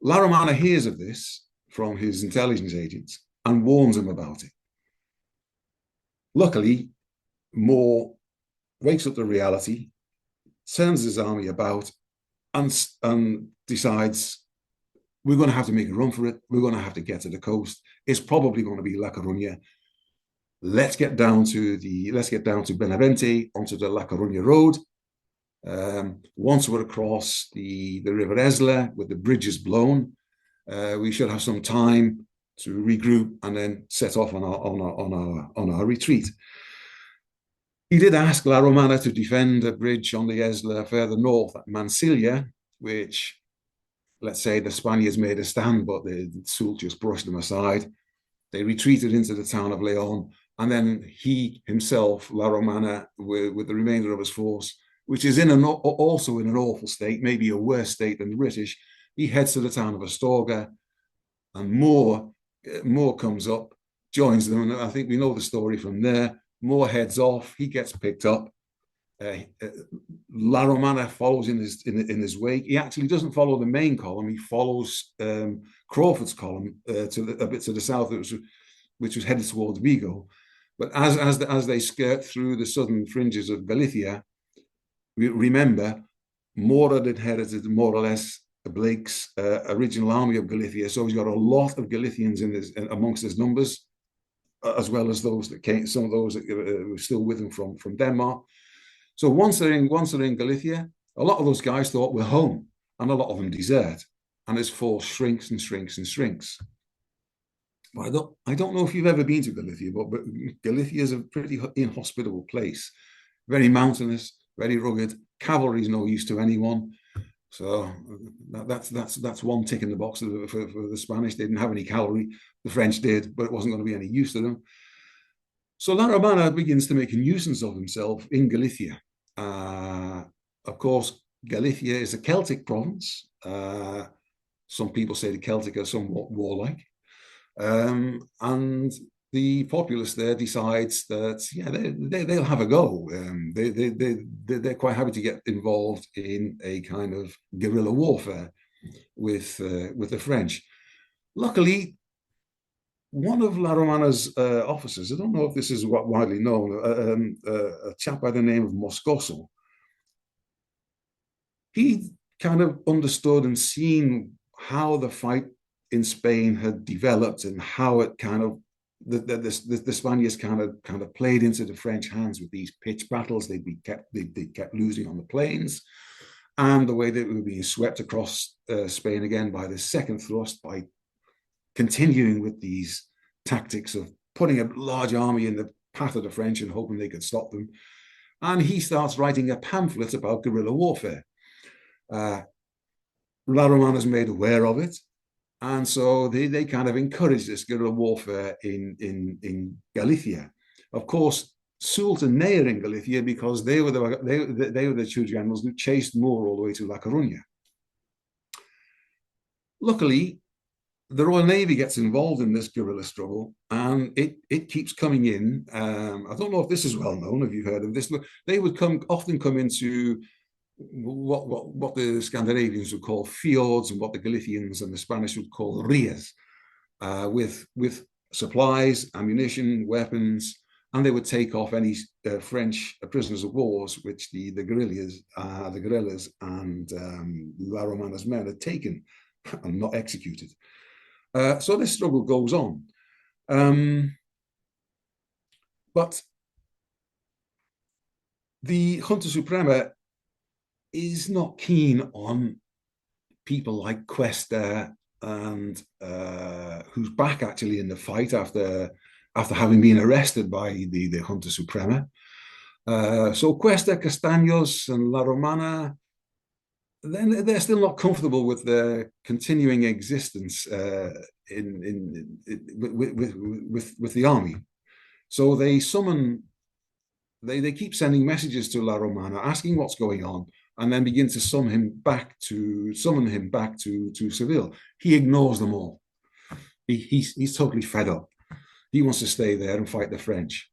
La Romana hears of this from his intelligence agents and warns him about it. Luckily, Moore wakes up to reality, turns his army about, and decides we're going to have to make a run for it. We're going to have to get to the coast. It's probably going to be La Coruña. let's get down to Benavente onto the La Coruña road. Once we're across the River Esla with the bridges blown, we should have some time to regroup and then set off on our retreat. He did ask La Romana to defend a bridge on the Esla further north at Mansilla, which, let's say, the Spaniards made a stand, but the Soult just brushed them aside. They retreated into the town of Leon, and then he himself, La Romana, with the remainder of his force, which is also in an awful state, maybe a worse state than the British, he heads to the town of Astorga, and Moore comes up, joins them, and I think we know the story from there. Moore heads off, he gets picked up. La Romana follows in his wake. He actually doesn't follow the main column. He follows Crawford's column a bit to the south, which was headed towards Vigo. But as they skirt through the southern fringes of Galicia, we remember Moore had inherited more or less Blake's original army of Galicia, so he's got a lot of Galicians amongst his numbers, as well as those that came, some of those that were still with him from Denmark. So once they're in Galicia, a lot of those guys thought we're home, and a lot of them desert, and his force shrinks and shrinks and shrinks. But I don't know if you've ever been to Galicia, but Galicia is a pretty inhospitable place, very mountainous, very rugged. Cavalry is no use to anyone. So that's one tick in the box for the Spanish. They didn't have any cavalry. The French did, but it wasn't going to be any use to them. So La Romana begins to make a nuisance of himself in Galicia. Of course, Galicia is a Celtic province. Some people say the Celtic are somewhat warlike. And the populace there decides that, yeah, they'll have a go. They're quite happy to get involved in a kind of guerrilla warfare with the French. Luckily, one of La Romana's officers, I don't know if this is widely known, a chap by the name of Moscoso, he kind of understood and seen how the fight in Spain had developed and how it kind of the Spaniards kind of played into the French hands with these pitched battles. They kept losing on the plains, and the way that we were being swept across Spain again by the second thrust, by continuing with these tactics of putting a large army in the path of the French and hoping they could stop them. And he starts writing a pamphlet about guerrilla warfare. La Romana is made aware of it, and so they kind of encourage this guerrilla warfare in Galicia. Of course, Soult and Ney are in Galicia because they were the two generals who chased Moore all the way to La Coruña. Luckily, the Royal Navy gets involved in this guerrilla struggle, and it keeps coming in. I don't know if this is well known, if you've heard of this. They would often come into what the Scandinavians would call fjords and what the Galicians and the Spanish would call rias, with supplies, ammunition, weapons, and they would take off any French prisoners of wars which the guerrillas and La Romana's men had taken and not executed. So this struggle goes on. But the Junta Suprema is not keen on people like Cuesta, and who's back actually in the fight after having been arrested by the Junta Suprema. So Cuesta, Castaños, and La Romana, then they're still not comfortable with their continuing existence with the army. So they keep sending messages to La Romana asking what's going on, and then begin to summon him back to Seville. He ignores them all. He's totally fed up. He wants to stay there and fight the French.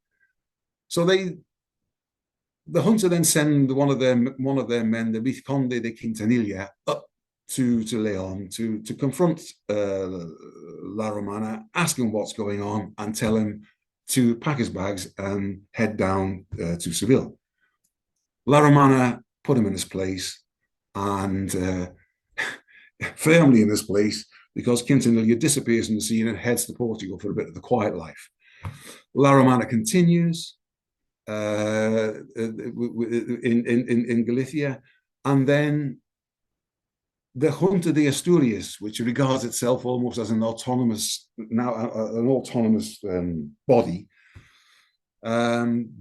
So the Junta then send one of their men, the Vizconde de Quintanilla, up to Leon to confront La Romana, ask him what's going on, and tell him to pack his bags and head down to Seville. La Romana put him in his place, and firmly in his place, because Quintanilla disappears from the scene and heads to Portugal for a bit of the quiet life. La Romana continues in Galicia, and then the Junta de Asturias, which regards itself almost as an autonomous body,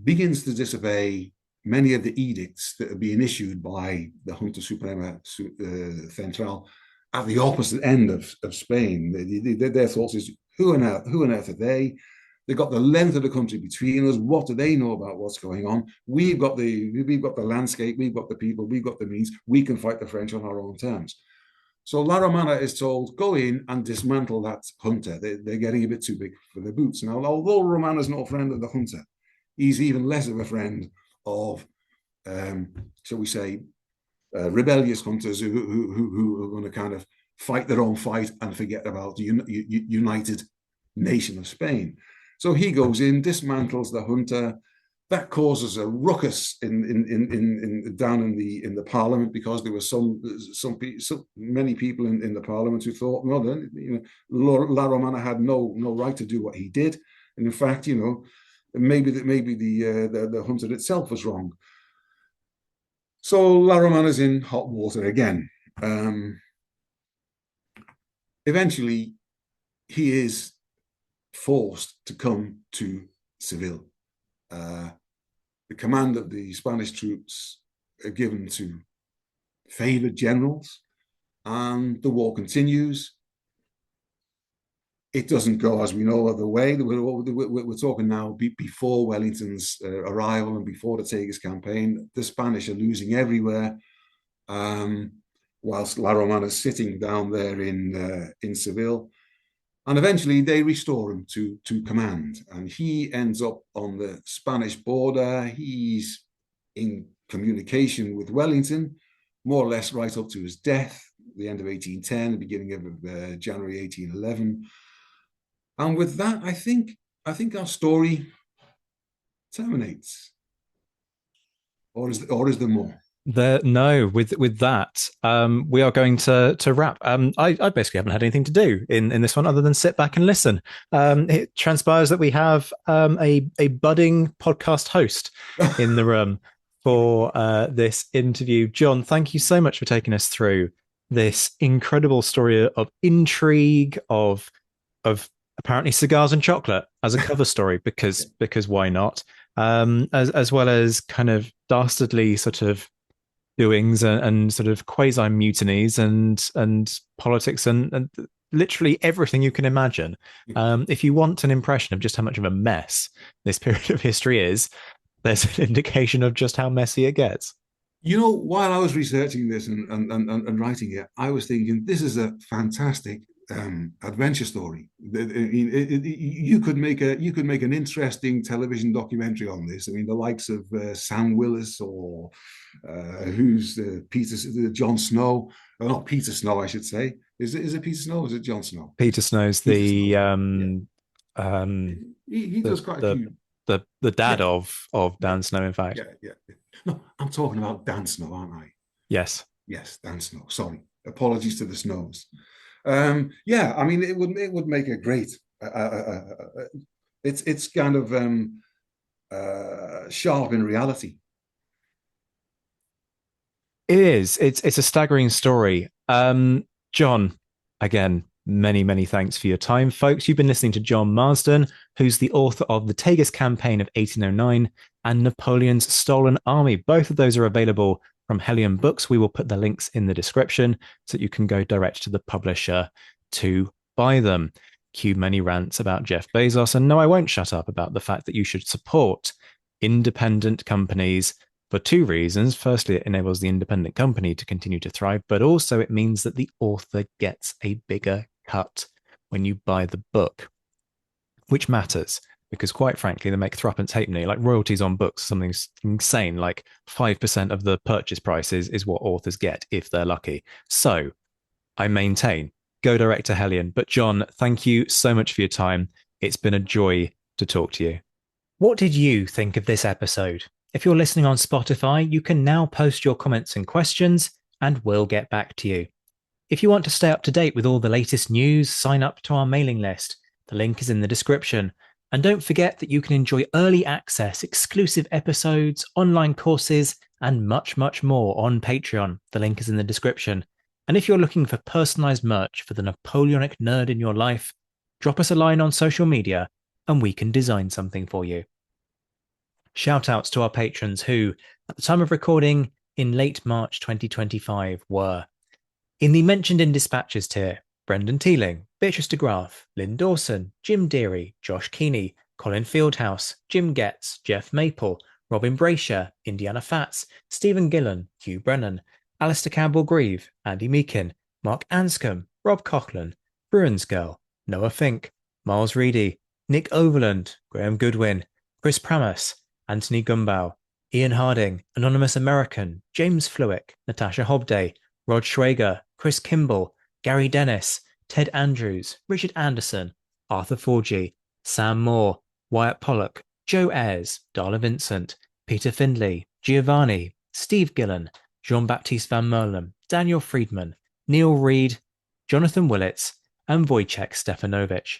begins to disobey many of the edicts that are being issued by the Junta Suprema Central at the opposite end of Spain. Their thoughts is, who on earth are they? They've got the length of the country between us. What do they know about what's going on? We've got the landscape, we've got the people, we've got the means. We can fight the French on our own terms. So La Romana is told, go in and dismantle that junta. They're getting a bit too big for their boots. Now, although Romana's not a friend of the junta, he's even less of a friend of, shall we say, rebellious hunters who are going to kind of fight their own fight and forget about the united nation of Spain. So he goes in, dismantles the junta. That causes a ruckus down in the parliament, because there were so many people in the parliament who thought, no, then, La Romana had no right to do what he did, and in fact, maybe the junta itself was wrong. So La Romana's in hot water again. Eventually, he is forced to come to Seville. The command of the Spanish troops are given to favored generals, and the war continues. It doesn't go, as we know, the way. We're talking now before Wellington's arrival and before the Tagus campaign. The Spanish are losing everywhere, whilst La Romana is sitting down there in Seville. And eventually they restore him to command. And he ends up on the Spanish border. He's in communication with Wellington, more or less right up to his death, the end of 1810, the beginning of January 1811. And with that, I think our story terminates. Or is there more? No, with that, we are going to wrap. I basically haven't had anything to do in this one other than sit back and listen. It transpires that we have a budding podcast host in the room for this interview. John, thank you so much for taking us through this incredible story of intrigue, of apparently cigars and chocolate as a cover story, because why not? As well as kind of dastardly sort of doings and sort of quasi mutinies and politics and literally everything you can imagine. If you want an impression of just how much of a mess this period of history is, there's an indication of just how messy it gets. While I was researching this and writing it, I was thinking, this is a fantastic adventure story. You could make an interesting television documentary on this. I mean, the likes of Sam Willis or who's Jon Snow? Not Peter Snow, I should say. Is it Peter Snow? Or is it Jon Snow? Peter Snow's He does quite a few. The dad of Dan Snow, in fact. Yeah. No, I'm talking about Dan Snow, aren't I? Yes, Dan Snow. Sorry, apologies to the Snows. I mean, it would make a great. It's kind of sharp in reality. it is. It's a staggering story. John, again, many thanks for your time, folks. You've been listening to John Marsden, who's the author of The Tagus Campaign of 1809 and Napoleon's Stolen Army. Both of those are available from Hellion Books. We will put the links in the description so that you can go direct to the publisher to buy them. Cue many rants about Jeff Bezos. And no, I won't shut up about the fact that you should support independent companies for two reasons. Firstly, it enables the independent company to continue to thrive, but also it means that the author gets a bigger cut when you buy the book, which matters. Because quite frankly, they make threepence halfpenny. Like royalties on books, something insane, like 5% of the purchase price is what authors get if they're lucky. So I maintain, go direct to Hellion. But John, thank you so much for your time. It's been a joy to talk to you. What did you think of this episode? If you're listening on Spotify, you can now post your comments and questions, and we'll get back to you. If you want to stay up to date with all the latest news, sign up to our mailing list. The link is in the description. And don't forget that you can enjoy early access, exclusive episodes, online courses, and much, much more on Patreon. The link is in the description. And if you're looking for personalized merch for the Napoleonic nerd in your life, drop us a line on social media and we can design something for you. Shout outs to our patrons who, at the time of recording in late March 2025, were in the mentioned in dispatches tier: Brendan Teeling, Beatrice de Graaf, Lynn Dawson, Jim Deary, Josh Keeney, Colin Fieldhouse, Jim Getz, Jeff Maple, Robin Brasher, Indiana Fats, Stephen Gillen, Hugh Brennan, Alistair Campbell-Grieve, Andy Meakin, Mark Anscombe, Rob Coughlin, Bruins Girl, Noah Fink, Miles Reedy, Nick Overland, Graham Goodwin, Chris Pramas, Anthony Gumbau, Ian Harding, Anonymous American, James Fluick, Natasha Hobday, Rod Schwager, Chris Kimball, Gary Dennis, Ted Andrews, Richard Anderson, Arthur Forgy, Sam Moore, Wyatt Pollock, Joe Ayres, Darla Vincent, Peter Findlay, Giovanni, Steve Gillen, Jean-Baptiste Van Merlem, Daniel Friedman, Neil Reed, Jonathan Willits, and Wojciech Stefanovich.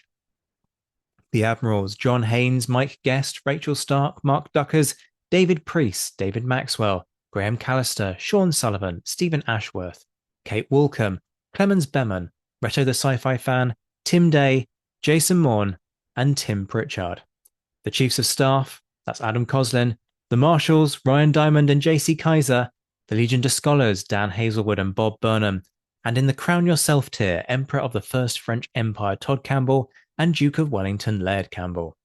The Admirals: John Haynes, Mike Guest, Rachel Stark, Mark Duckers, David Priest, David Maxwell, Graham Callister, Sean Sullivan, Stephen Ashworth, Kate Walcombe, Clemens Beman, Reto the Sci-Fi Fan, Tim Day, Jason Morn, and Tim Pritchard. The Chiefs of Staff, that's Adam Coslin, the Marshals, Ryan Diamond and JC Kaiser, the Legion de Scholars, Dan Hazelwood and Bob Burnham, and in the Crown Yourself tier, Emperor of the First French Empire Todd Campbell and Duke of Wellington Laird Campbell.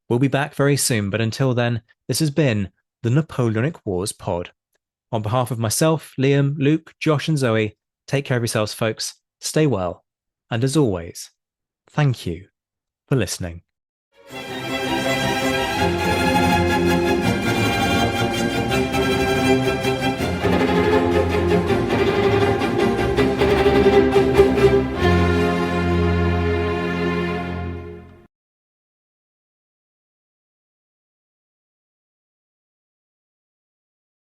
We'll be back very soon, but until then, this has been the Napoleonic Wars Pod. On behalf of myself, Liam, Luke, Josh and Zoe, take care of yourselves, folks, stay well, and as always, thank you for listening.